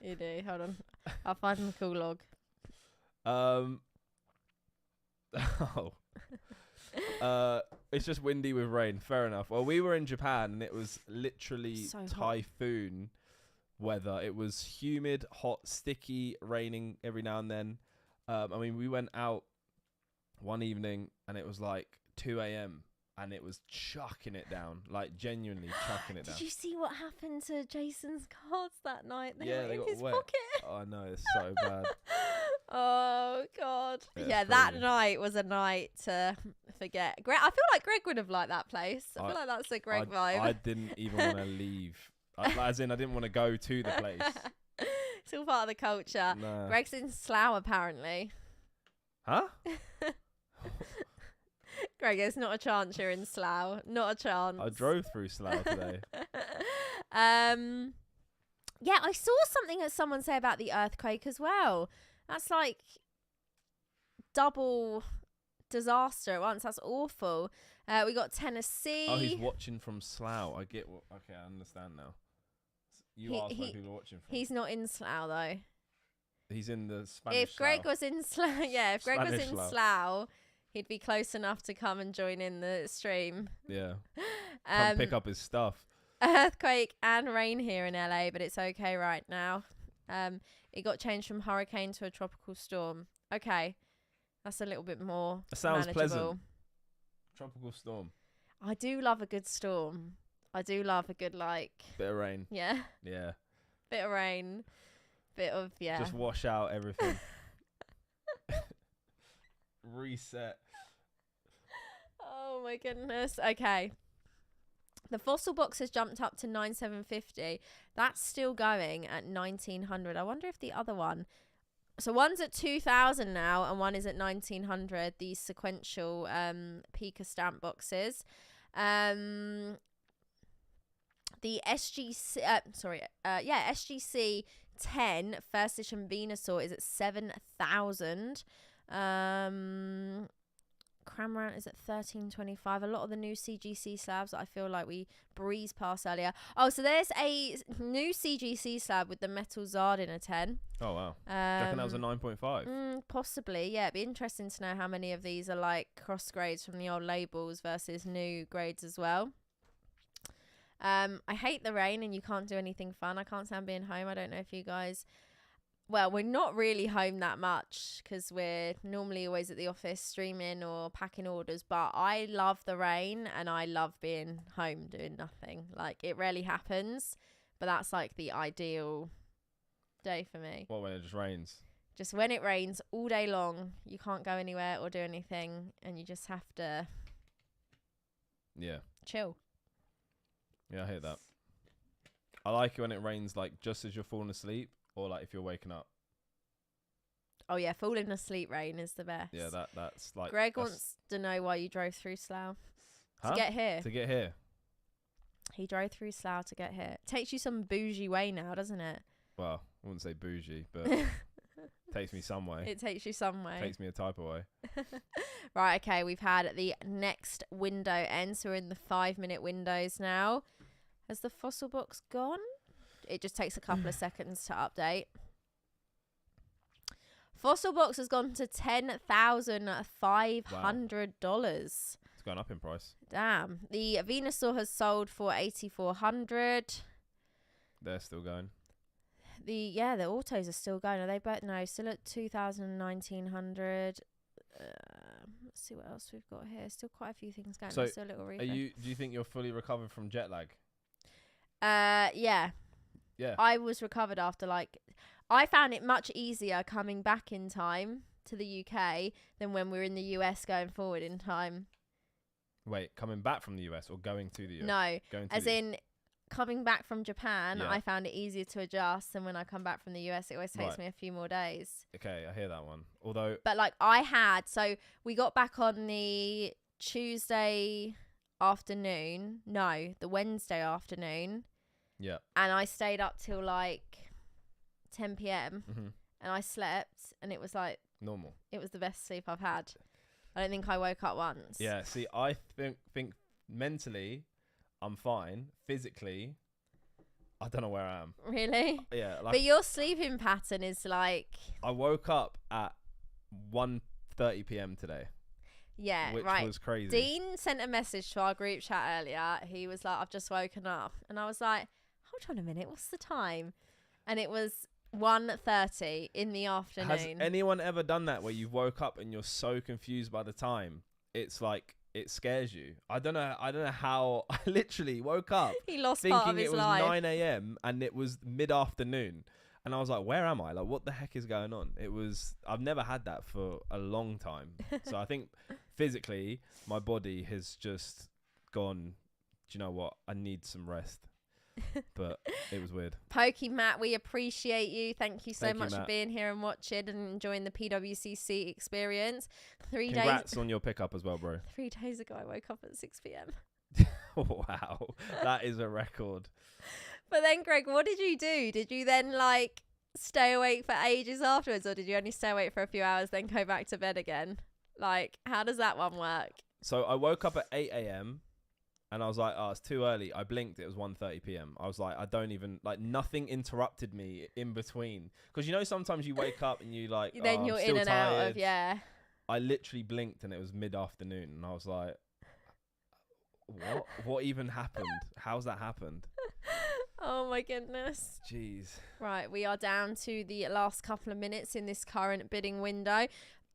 You do. Hold on. I'll find the call log. It's just windy with rain. Fair enough. Well, we were in Japan and it was literally So typhoon weather. It was humid, hot, sticky, raining every now and then. I mean, we went out one evening and it was like 2 a.m. and it was chucking it down, like genuinely chucking it down. Did you see what happened to Jason's cards that night? They Yeah, were they in got his wet. pocket. Oh, I know, it's so bad. Oh God. Yeah, Yeah, it's that crazy. night was a night to forget. Greg, I feel like Greg would have liked that place. I feel like that's a Greg vibe. I didn't even want to leave. As in, I didn't want to go to the place. It's all part of the culture. No. Greg's in Slough, apparently. Huh? Greg, there's not a chance you're in Slough. Not a chance. I drove through Slough today. Yeah, I saw something that someone say about the earthquake as well. That's like double disaster at once. That's awful. We got Tennessee. Oh, he's watching from Slough. I get what. Okay, I understand now. You asked where people are watching from. He's not in Slough though. He's in the Spanish. If Greg was in Slough, yeah, if Greg was Spanish in Slough. Slough, he'd be close enough to come and join in the stream. Yeah. Come pick up his stuff. Earthquake and rain here in LA, but it's okay right now. It got changed from hurricane to a tropical storm. Okay, that's a little bit more That sounds manageable. pleasant. Tropical storm. I do love a good storm. I do love a good Bit of rain. yeah, Yeah. bit of rain, bit of Just wash out everything. Reset. Oh my goodness. Okay. The fossil box has jumped up to 9,750. That's still going at 1,900. I wonder if the other one. So one's at 2,000 now, and one is at 1,900. These sequential Pika stamp boxes. The SGC, SGC 10 first edition Venusaur is at 7,000. Cramorant is at 1325. A lot of the new CGC slabs that I feel like we breezed past earlier. Oh, so there's a new CGC slab with the metal Zard in a 10. Oh, wow. Do you reckon that was a 9.5? Possibly, yeah. It'd be interesting to know how many of these are like cross grades from the old labels versus new grades as well. I hate the rain and you can't do anything fun. I can't stand being home. I don't know if you guys... Well, we're not really home that much because we're normally always at the office streaming or packing orders. But I love the rain and I love being home doing nothing. Like, it rarely happens. But that's like the ideal day for me. What, when it just rains? Just when it rains all day long, you can't go anywhere or do anything, and you just have to chill. Yeah, I hate that. I like it when it rains, like, just as you're falling asleep, or, like, if you're waking up. Oh, yeah, falling asleep rain is the best. Yeah, that's, like... Greg wants to know why you drove through Slough. Huh? To get here. To get here. He drove through Slough to get here. Takes you some bougie way now, doesn't it? Well, I wouldn't say bougie, but takes me some way. It takes you some way. Takes me a type of way. Right, okay, we've had the next window end, so we're in the 5-minute windows now. Has the fossil box gone? It just takes a couple of seconds to update. Fossil box has gone to $10,500. It's gone up in price. Damn. The Venusaur has sold for $8,400. They're still going. The autos are still going. Are they both? No, still at 2,000, 1,900. Let's see what else we've got here. Still quite a few things going. So, still a little do you think you're fully recovered from jet lag? Yeah. Yeah. I was recovered after I found it much easier coming back in time to the UK than when we were in the US going forward in time. Wait, coming back from the US or going to the US? No, going to as in coming back from Japan, Yeah. I found it easier to adjust than when I come back from the US. It always takes Right. me a few more days. Okay, I hear that one. Although, But so we got back on the Tuesday afternoon. No, the Wednesday afternoon. yeah. And I stayed up till 10 p.m. Mm-hmm. and I slept, and it was Normal. it was the best sleep I've had. I don't think I woke up once. Yeah, see, I think mentally, I'm fine. Physically, I don't know where I am. Really? Yeah, But your sleeping pattern is I woke up at 1:30 p.m. today, which right. was crazy. Dean sent a message to our group chat earlier. He was like, I've just woken up. And I was like, hold on a minute, what's the time? And it was 1:30 in the afternoon. Has anyone ever done that where you woke up and you're so confused by the time? It's like it scares you. I don't know how I literally woke up He lost thinking part of his it was life. 9 a.m. and it was mid-afternoon. And I was like, where am I? Like, what the heck is going on? I've never had that for a long time. So I think physically my body has just gone, do you know what? I need some rest. But it was weird. Pokey Matt, we appreciate you. Thank you so Thank you, much for Matt. being here and watching and enjoying the PWCC experience. 3 days. Congrats on your pickup as well, bro. 3 days ago, I woke up at 6 p.m. Wow. That is a record. But then, Greg, what did you do? Did you then stay awake for ages afterwards, or did you only stay awake for a few hours, then go back to bed again? How does that one work? So I woke up at 8 a.m. and I was like, oh, it's too early. I blinked. It was 1:30 p.m. I was like, I don't even, nothing interrupted me in between. Because, sometimes you wake up and you Then oh, you're I'm in still and tired. out of, yeah. I literally blinked and it was mid-afternoon. And I was like, what even happened? How's that happened? Oh, my goodness. Jeez. Right, we are down to the last couple of minutes in this current bidding window.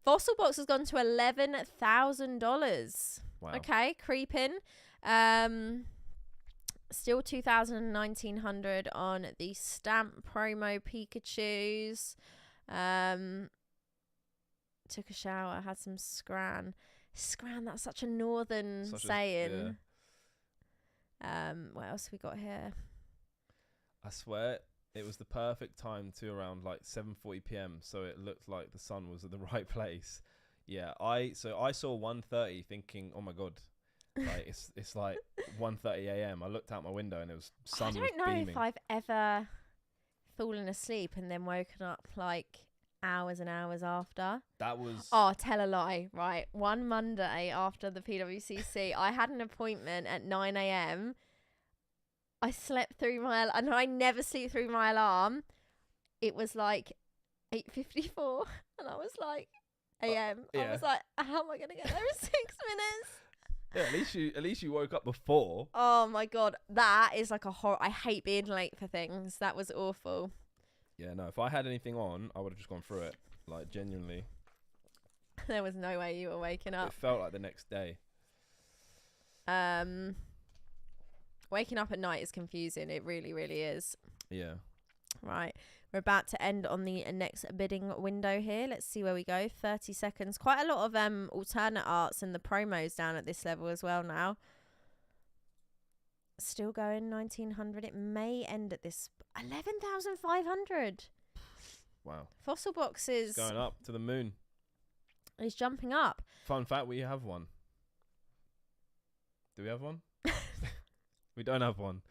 Fossil Box has gone to $11,000. Wow. Okay, creeping. Still 2,000 and 1,900 on the stamp promo Pikachus. Took a shower, had some scran. Scran, that's such a northern saying. What else we got here? I swear it was the perfect time to around 7:40 p.m. so it looked like the sun was at the right place. Yeah, I saw 1:30 thinking, oh my god, it's 1:30 a.m. I looked out my window and it was sun. I don't know beaming. if I've ever fallen asleep and then woken up hours and hours after. That was... Oh, tell a lie. Right. One Monday after the PWCC, I had an appointment at 9 a.m. I slept through and I never sleep through my alarm. It was 8:54 and I was a.m. Yeah. I was like, how am I going to get there in 6 minutes? Yeah, at least you woke up before. Oh my God. That is a horror. I hate being late for things. That was awful. Yeah, no, if I had anything on, I would have just gone through it. Genuinely. There was no way you were waking up. It felt like the next day. Waking up at night is confusing. It really, really is. Yeah. Right. We're about to end on the next bidding window here. Let's see where we go. 30 seconds. Quite a lot of alternate arts and the promos down at this level as well now. Still going 1900. It may end at this 11,500. Wow. Fossil boxes. It's going up to the moon. He's jumping up. Fun fact, we have one. Do we have one? We don't have one.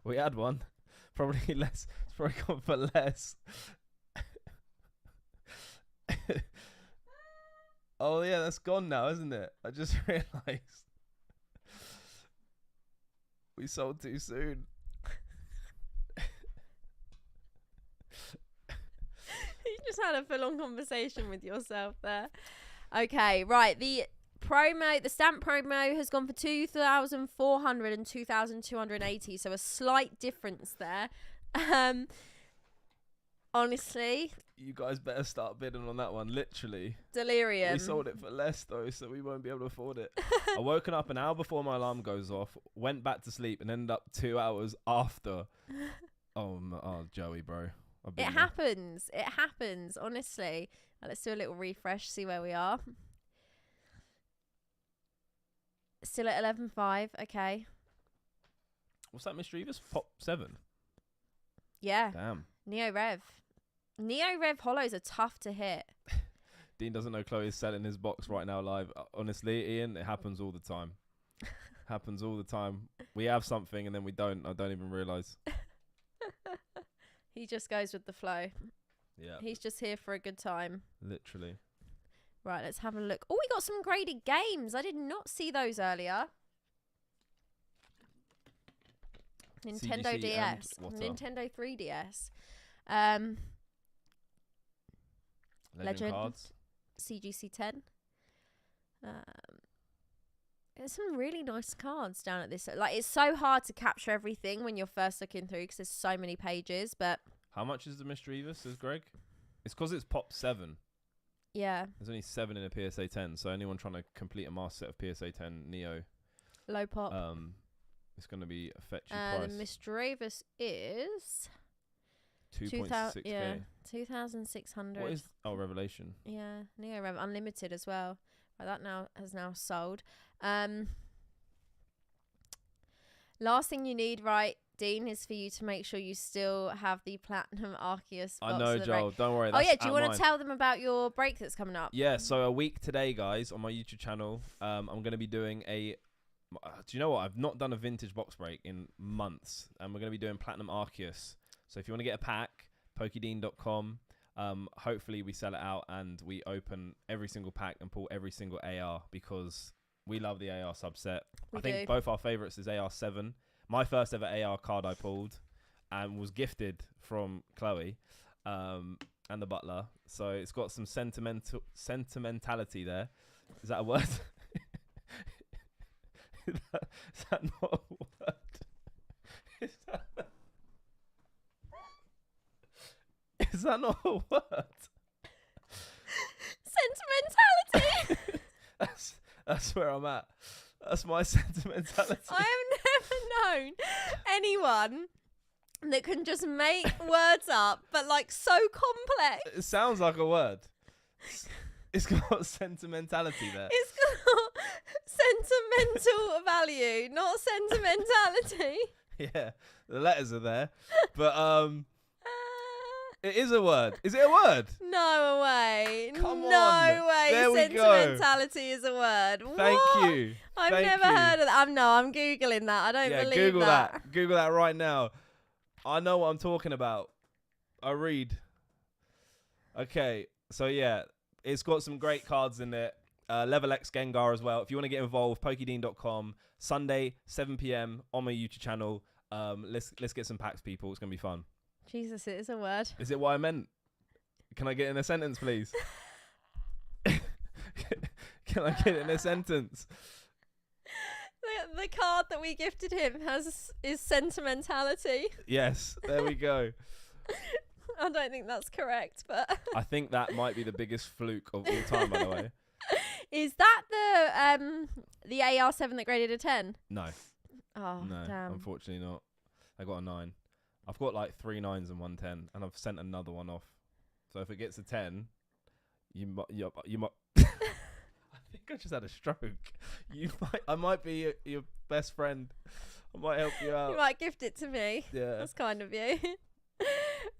We had one. Probably less. It's probably gone for less. Oh yeah, that's gone now, isn't it? I just realised. We sold too soon. You just had a full-on conversation with yourself there. Okay, right. The stamp promo has gone for 2,400 and 2,280, so a slight difference there. Honestly, You guys better start bidding on that one, literally. delirium. We sold it for less though, so we won't be able to afford it. I woken up an hour before my alarm goes off, went back to sleep, and ended up 2 hours after. Oh, Joey, bro. It happens. It happens, honestly. Let's do a little refresh, see where we are. Still at 11.5. Okay. What's that, Mischievous? Pop 7? Yeah. Damn. Neo Rev hollows are tough to hit. Dean doesn't know Chloe's selling his box right now live. Honestly, Ian, it happens all the time. Happens all the time. We have something and then we don't. I don't even realise. He just goes with the flow. Yeah. He's just here for a good time. Literally. Right, let's have a look. Oh, we got some graded games. I did not see those earlier. Nintendo CGC DS. and what Nintendo 3DS. Legend. Cards. CGC 10. There's some really nice cards down at this. Like, it's so hard to capture everything when you're first looking through because there's so many pages. But How much is the Mischievous, says Greg? It's because it's Pop 7. yeah, There's only 7 in a PSA 10, so anyone trying to complete a master set of PSA 10 Neo, low pop. it's going to be a fetchy The price. Mischievous is 2.6k. Yeah, 2,600. What is? Oh, Revelation. Yeah, Neo Rev Unlimited as well. Right, that has now sold. Last thing you need, right, Dean, is for you to make sure you still have the Platinum Arceus box. I know, of the Joel. break. Don't worry. Oh yeah, that's do you at want mine. to tell them about your break that's coming up? Yeah, so a week today, guys, on my YouTube channel, I'm going to be doing do you know what? I've not done a vintage box break in months, and we're going to be doing Platinum Arceus. So if you want to get a pack, pokedean.com. Hopefully we sell it out and we open every single pack and pull every single AR because we love the AR subset. I think both our favourites is AR7. My first ever AR card I pulled and was gifted from Chloe and the butler. So it's got some sentimentality there. Is that a word? Is that not a word? Is that not a word? Sentimentality. That's where I'm at. That's my sentimentality. I have never known anyone that can just make words up, but like so complex. It sounds like a word. It's got sentimentality there. It's got sentimental value, not sentimentality. Yeah, the letters are there, but it is a word. Is it a word? No way. Come on. No way. There we go. Sentimentality is a word. Thank What? you. I've Thank never you. heard of that. I'm Googling that. I don't believe Google that. Google that right now. I know what I'm talking about. I read. Okay, so yeah, it's got some great cards in it. Level X Gengar as well. If you want to get involved, pokedean.com. Sunday, 7 p.m. on my YouTube channel. Let's get some packs, people. It's going to be fun. Jesus, it is a word. Is it what I meant? Can I get in a sentence, please? Can I get in a sentence? The card that we gifted him is sentimentality. Yes, there we go. I don't think that's correct, but I think that might be the biggest fluke of all time, by the way. is that the AR7 that graded a 10? No, Oh, no, damn. unfortunately not. I got a 9. I've got like 3 9s and 1 10, and I've sent another one off. So if it gets a 10, you might. I think I just had a stroke. I might be your best friend. I might help you out. You might gift it to me. Yeah. That's kind of you.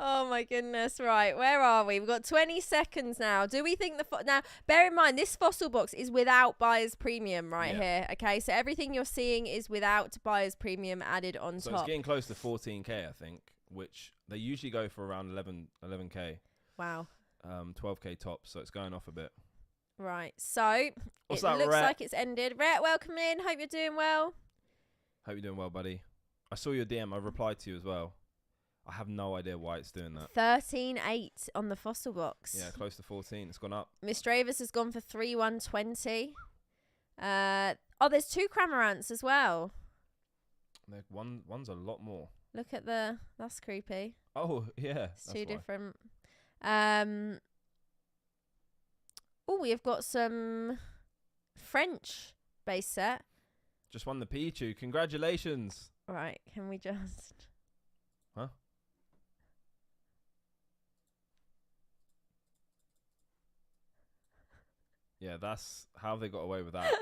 Oh my goodness. Right, where are we? We've got 20 seconds now. Do we think now, bear in mind, this fossil box is without buyer's premium here. Okay, so everything you're seeing is without buyer's premium added on So top. it's getting close to 14k, I think, which they usually go for around 11k. Wow. 12k tops, so it's going off a bit. Right, so What's it that, looks Rhett? like it's ended. Rhett, welcome in. Hope you're doing well. Hope you're doing well, buddy. I saw your DM. I replied to you as well. I have no idea why it's doing that. 13.8 on the fossil box. Yeah, close to 14. It's gone up. Miss Dravers has gone for 3,120. There's 2 Cramorants as well. One's a lot more. Look at that's creepy. Oh, yeah. It's 2 different. We have got some French base set. Just won the Pichu. Congratulations. Right, can we just... Huh? Yeah, that's how they got away with that.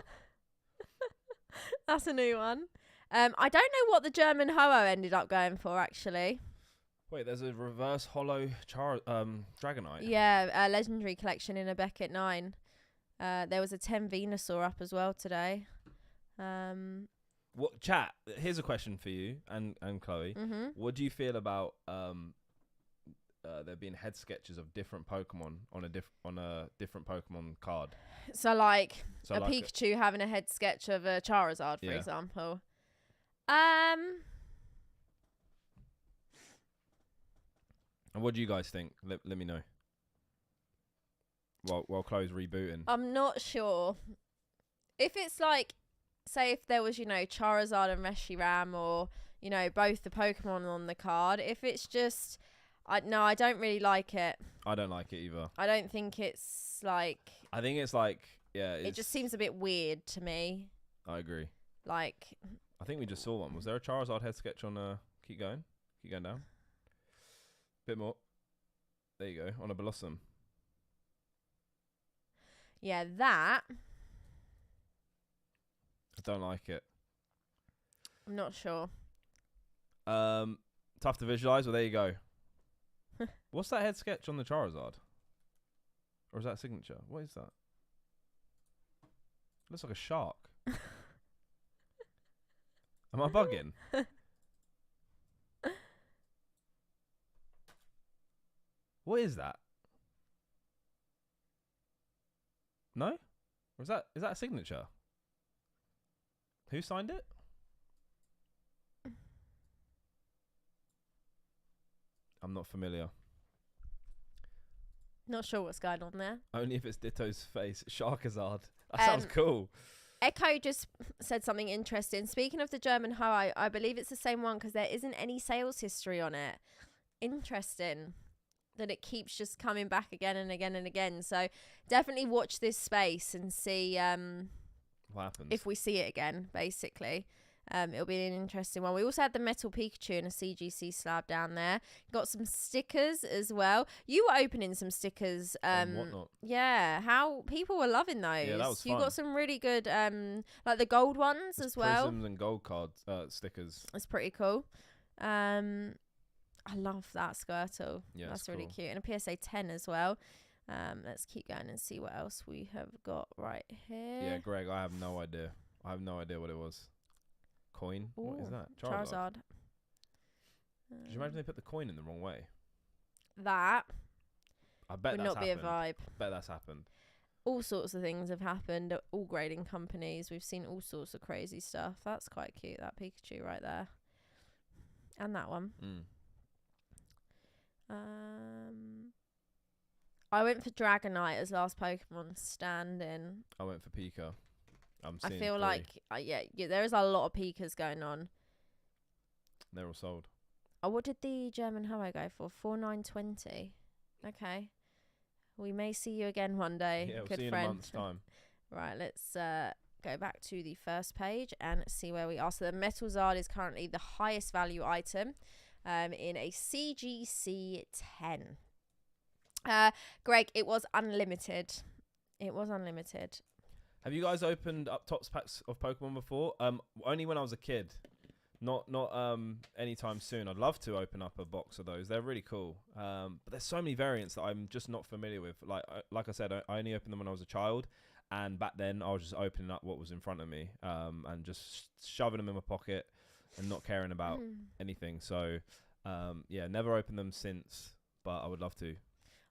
That's a new one. I don't know what the German Ho-Oh ended up going for, actually. Wait, there's a reverse hollow Dragonite. Yeah, legendary collection in a Beckett 9. There was a 10 Venusaur up as well today. What chat? Here's a question for you and Chloe. Mm-hmm. What do you feel about there being head sketches of different Pokemon on a different Pokemon card? So like So a like Pikachu having a head sketch of a Charizard, for Yeah. example. And what do you guys think? Let me know. While Chloe's rebooting. I'm not sure. If it's like, say if there was, Charizard and Reshiram, or, both the Pokemon on the card. If it's just, I don't really like it. I don't like it either. I don't think it's like... I think it's like, yeah. It just seems a bit weird to me. I agree. Like... I think we just saw one. Was there a Charizard head sketch on keep going down? Bit more. There you go. On a Blossom. Yeah, that... I don't like it. I'm not sure. Tough to visualize. Well, there you go. What's that head sketch on the Charizard? Or is that signature? What is that? Looks like a shark. Am I bugging? What is that? No? Or is that a signature? Who signed it? I'm not familiar. Not sure what's going on there. Only if it's Ditto's face. Sharkazard. That sounds cool. Echo just said something interesting. Speaking of the German Ho, I believe it's the same one because there isn't any sales history on it. Interesting that it keeps just coming back again and again and again. So definitely watch this space and see What happens? if we see it again, basically. It'll be an interesting one. We also had the Metal Pikachu and a CGC slab down there. Got some stickers as well. You were opening some stickers. And whatnot. Yeah, how people were loving those. Yeah, that was You fun. got some really good, like the gold ones It's as well. Prisms and gold cards, stickers. It's pretty cool. I love that Squirtle. Yeah, That's it's really cool. cute. And a PSA 10 as well. Let's keep going and see what else we have got right here. Yeah, Greg, I have no idea. I have no idea what it was. Coin? What is Ooh, that? Charizard. Could you imagine they put the coin in the wrong way? That I bet would that's not be a happened. vibe. Bet that's happened. All sorts of things have happened at all grading companies. We've seen all sorts of crazy stuff. That's quite cute, that Pikachu right there. And that one. I went for Dragonite as last Pokemon standing. I went for Pika. I feel like, yeah, there is a lot of Pikas going on. They're all sold. Oh, what did the German Ho go for? 4,920. Okay. We may see you again one day, Yeah, we'll good see you friend. in a month's time. Right, let's go back to the first page and see where we are. So the Metal Zard is currently the highest value item. in a CGC 10. Greg, it was unlimited. It was unlimited. Have you guys opened up Topps packs of Pokemon before? Only when I was a kid. Not anytime soon. I'd love to open up a box of those. They're really cool. But there's so many variants that I'm just not familiar with. Like I said, I only opened them when I was a child, and back then I was just opening up what was in front of me, and just shoving them in my pocket and not caring about anything. So, yeah, never opened them since, but I would love to.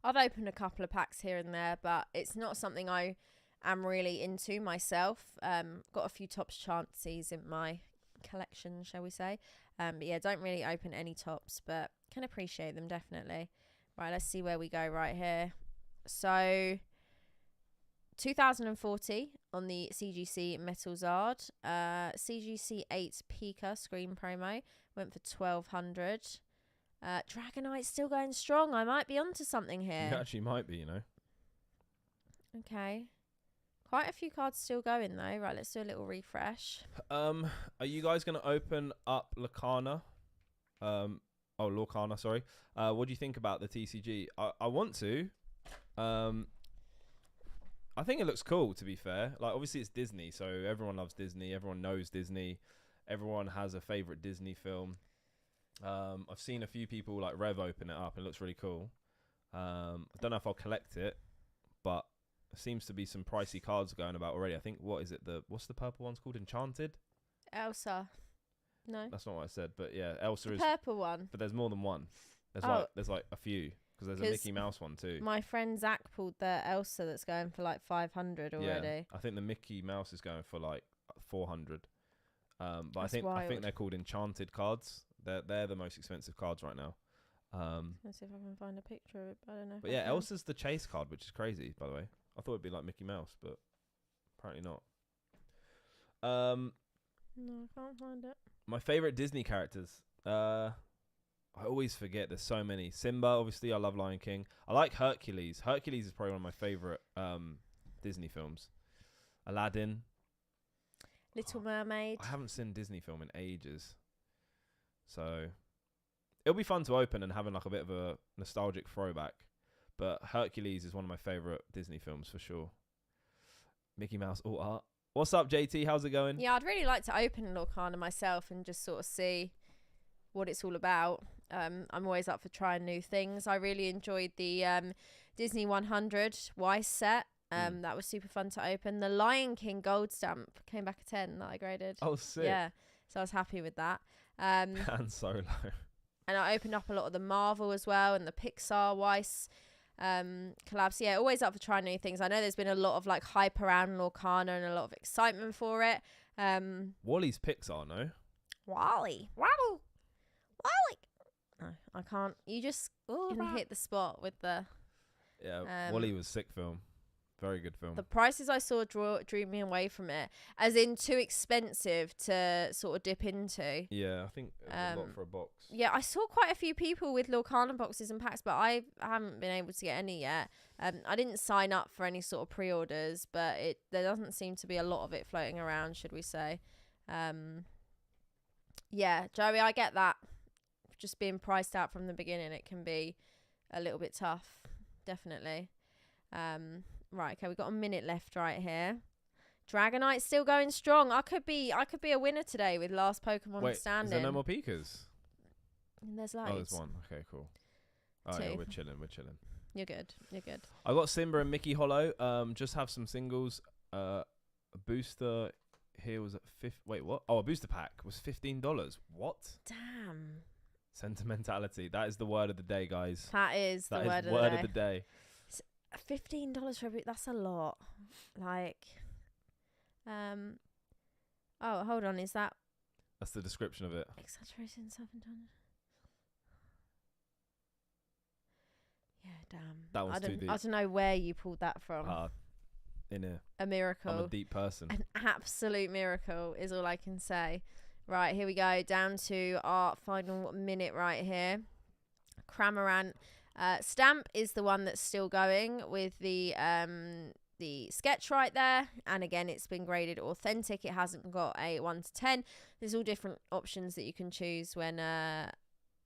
I've opened a couple of packs here and there, but it's not something I am really into myself. Got a few Topps chances in my collection, shall we say. But yeah, don't really open any Topps, but can appreciate them definitely. Right, let's see where we go right here. So 2040 on the CGC Metal Zard. CGC 8 Pika screen promo went for 1200. Dragonite's still going strong. I might be onto something here. You actually might be, you know. Okay. Quite a few cards still going though. Right, let's do a little refresh. Are you guys going to open up Lorcana? Lorcana, sorry. What do you think about the TCG? I want to. I think it looks cool, to be fair. Like, obviously it's Disney, so everyone loves Disney. Everyone knows Disney. Everyone has a favorite Disney film. I've seen a few people like Rev open it up. It looks really cool. I don't know if I'll collect it, but there seems to be some pricey cards going about already. I think, what's the purple one's called? Enchanted? Elsa. No. That's not what I said, but yeah, Elsa the is. Purple one. But there's more than one. There's like a few, because there's a Mickey Mouse one too. My friend Zach pulled the Elsa that's going for like 500 already. Yeah, I think the Mickey Mouse is going for like 400. But that's I think they're called Enchanted cards. They're the most expensive cards right now. Let's see if I can find a picture of it. But I don't know. But yeah, Elsa's the chase card, which is crazy, by the way. I thought it'd be like Mickey Mouse, but apparently not. No, I can't find it. My favorite Disney characters. I always forget. There's so many. Simba, obviously. I love Lion King. I like Hercules. Hercules is probably one of my favorite Disney films. Aladdin. Little Mermaid. I haven't seen a Disney film in ages. So it'll be fun to open and having like a bit of a nostalgic throwback. But Hercules is one of my favorite Disney films for sure. Mickey Mouse alt art. What's up, JT? How's it going? Yeah, I'd really like to open Lorcana myself and just sort of see what it's all about. I'm always up for trying new things. I really enjoyed the Disney 100 Weiss set. That was super fun to open. The Lion King gold stamp came back a 10 that I graded. Oh, sick. Yeah, so I was happy with that. And Solo. And I opened up a lot of the Marvel as well and the Pixar Weiss collabs. Yeah, always up for trying new things. I know there's been a lot of like hype around Lorcana and a lot of excitement for it. Wally's Pixar, no? Wally. No, I can't. You just can hit the spot with the... Yeah, Wally was sick film. Very good film. The prices I saw drew me away from it, as in too expensive to sort of dip into. Yeah, I think it was a lot for a box. Yeah, I saw quite a few people with Lorcana boxes and packs, but I haven't been able to get any yet. I didn't sign up for any sort of pre-orders, but there doesn't seem to be a lot of it floating around, should we say. Yeah, Joey, I get that. Just being priced out from the beginning, it can be a little bit tough, definitely. Right, okay, we've got a minute left right here. Dragonite's still going strong. I could be a winner today with last Pokemon standing. Is there no more Pikas? There's loads. Oh, there's one. Okay, cool. Oh, yeah, we're chilling. You're good. I got Simba and Mickey Hollow. Just have some singles. A booster here was at wait, what? Oh, a booster pack was $15. What? Damn. Sentimentality. That is the word of the day, guys. That is the word of the day. $15 for that's a lot. Like, oh, hold on, is that? That's the description of it. Exaggeration, $7. Yeah, damn. That was too deep. I don't know where you pulled that from. In here. A miracle. I'm a deep person. An absolute miracle is all I can say. Right, here we go. Down to our final minute right here. Cramorant. Stamp is the one that's still going with the sketch right there, and again it's been graded authentic. It hasn't got a 1 to 10. There's all different options that you can choose when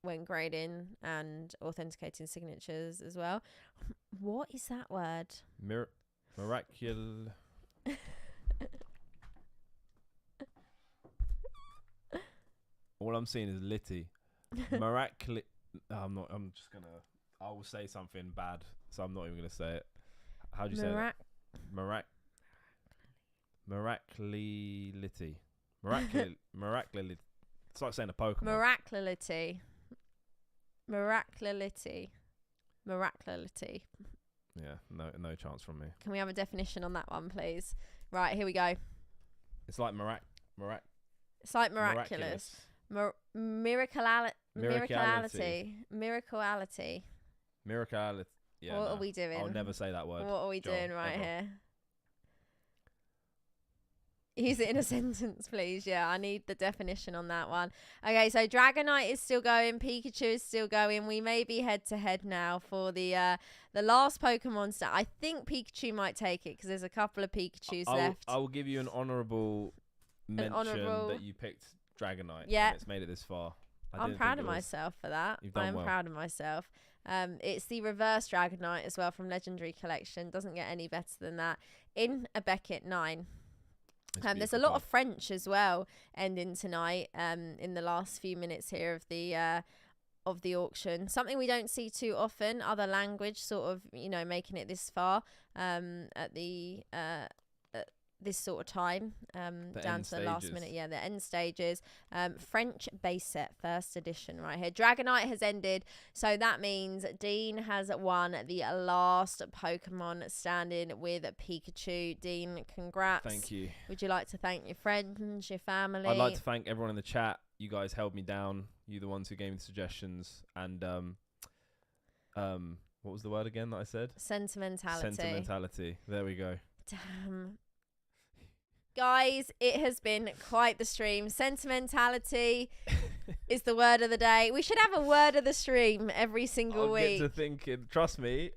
when grading and authenticating signatures as well. What is that word? Miracul. All I'm seeing is litty. Miracul. I'm not. I'm just gonna. I will say something bad, so I'm not even gonna say it. How do you say that? Miraclility. Miraclility. It's like saying a Pokemon. Miraclility. Yeah, no chance from me. Can we have a definition on that one, please? Right, here we go. It's like It's like miraculous. Miracality. Yeah. What are we doing? I'll never say that word. What are we doing right here? Use it in a sentence, please. Yeah, I need the definition on that one. Okay, so Dragonite is still going. Pikachu is still going. We may be head to head now for the last Pokemon stat. I think Pikachu might take it because there's a couple of Pikachus left. I will give you an honourable mention that you picked Dragonite. Yeah, and it's made it this far. I'm proud of myself for that. I'm proud of myself. It's the reverse Dragonite as well from Legendary Collection. Doesn't get any better than that. In a Beckett 9. There's a lot of French as well ending tonight in the last few minutes here of the auction. Something we don't see too often, other language sort of, making it this far at the this sort of time down to the last minute. Yeah, the end stages. French base set first edition right here. Dragonite has ended, so that means Dean has won the last Pokemon standing with Pikachu. Dean, congrats. Thank you. Would you like to thank your friends, your family? I'd like to thank everyone in the chat. You guys held me down. You the ones who gave me the suggestions. And what was the word again that I said? Sentimentality. There we go. Damn. Guys, it has been quite the stream. Sentimentality is the word of the day. We should have a word of the stream every single week. I'll get to thinking. Trust me,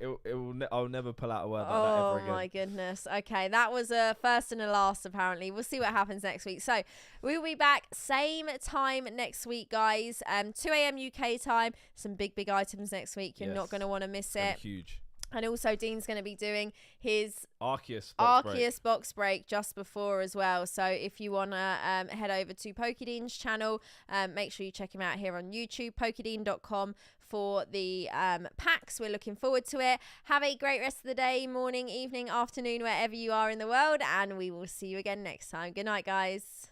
I'll never pull out a word like that ever again. Oh my goodness. Okay, that was a first and a last apparently. We'll see what happens next week. So we'll be back same time next week, guys. 2 a.m. UK time. Some big items next week. You're not going to want to miss it. Huge. And also, Dean's going to be doing his Arceus box break just before as well. So if you want to head over to Pokedean's channel, make sure you check him out here on YouTube, pokedean.com for the packs. We're looking forward to it. Have a great rest of the day, morning, evening, afternoon, wherever you are in the world. And we will see you again next time. Good night, guys.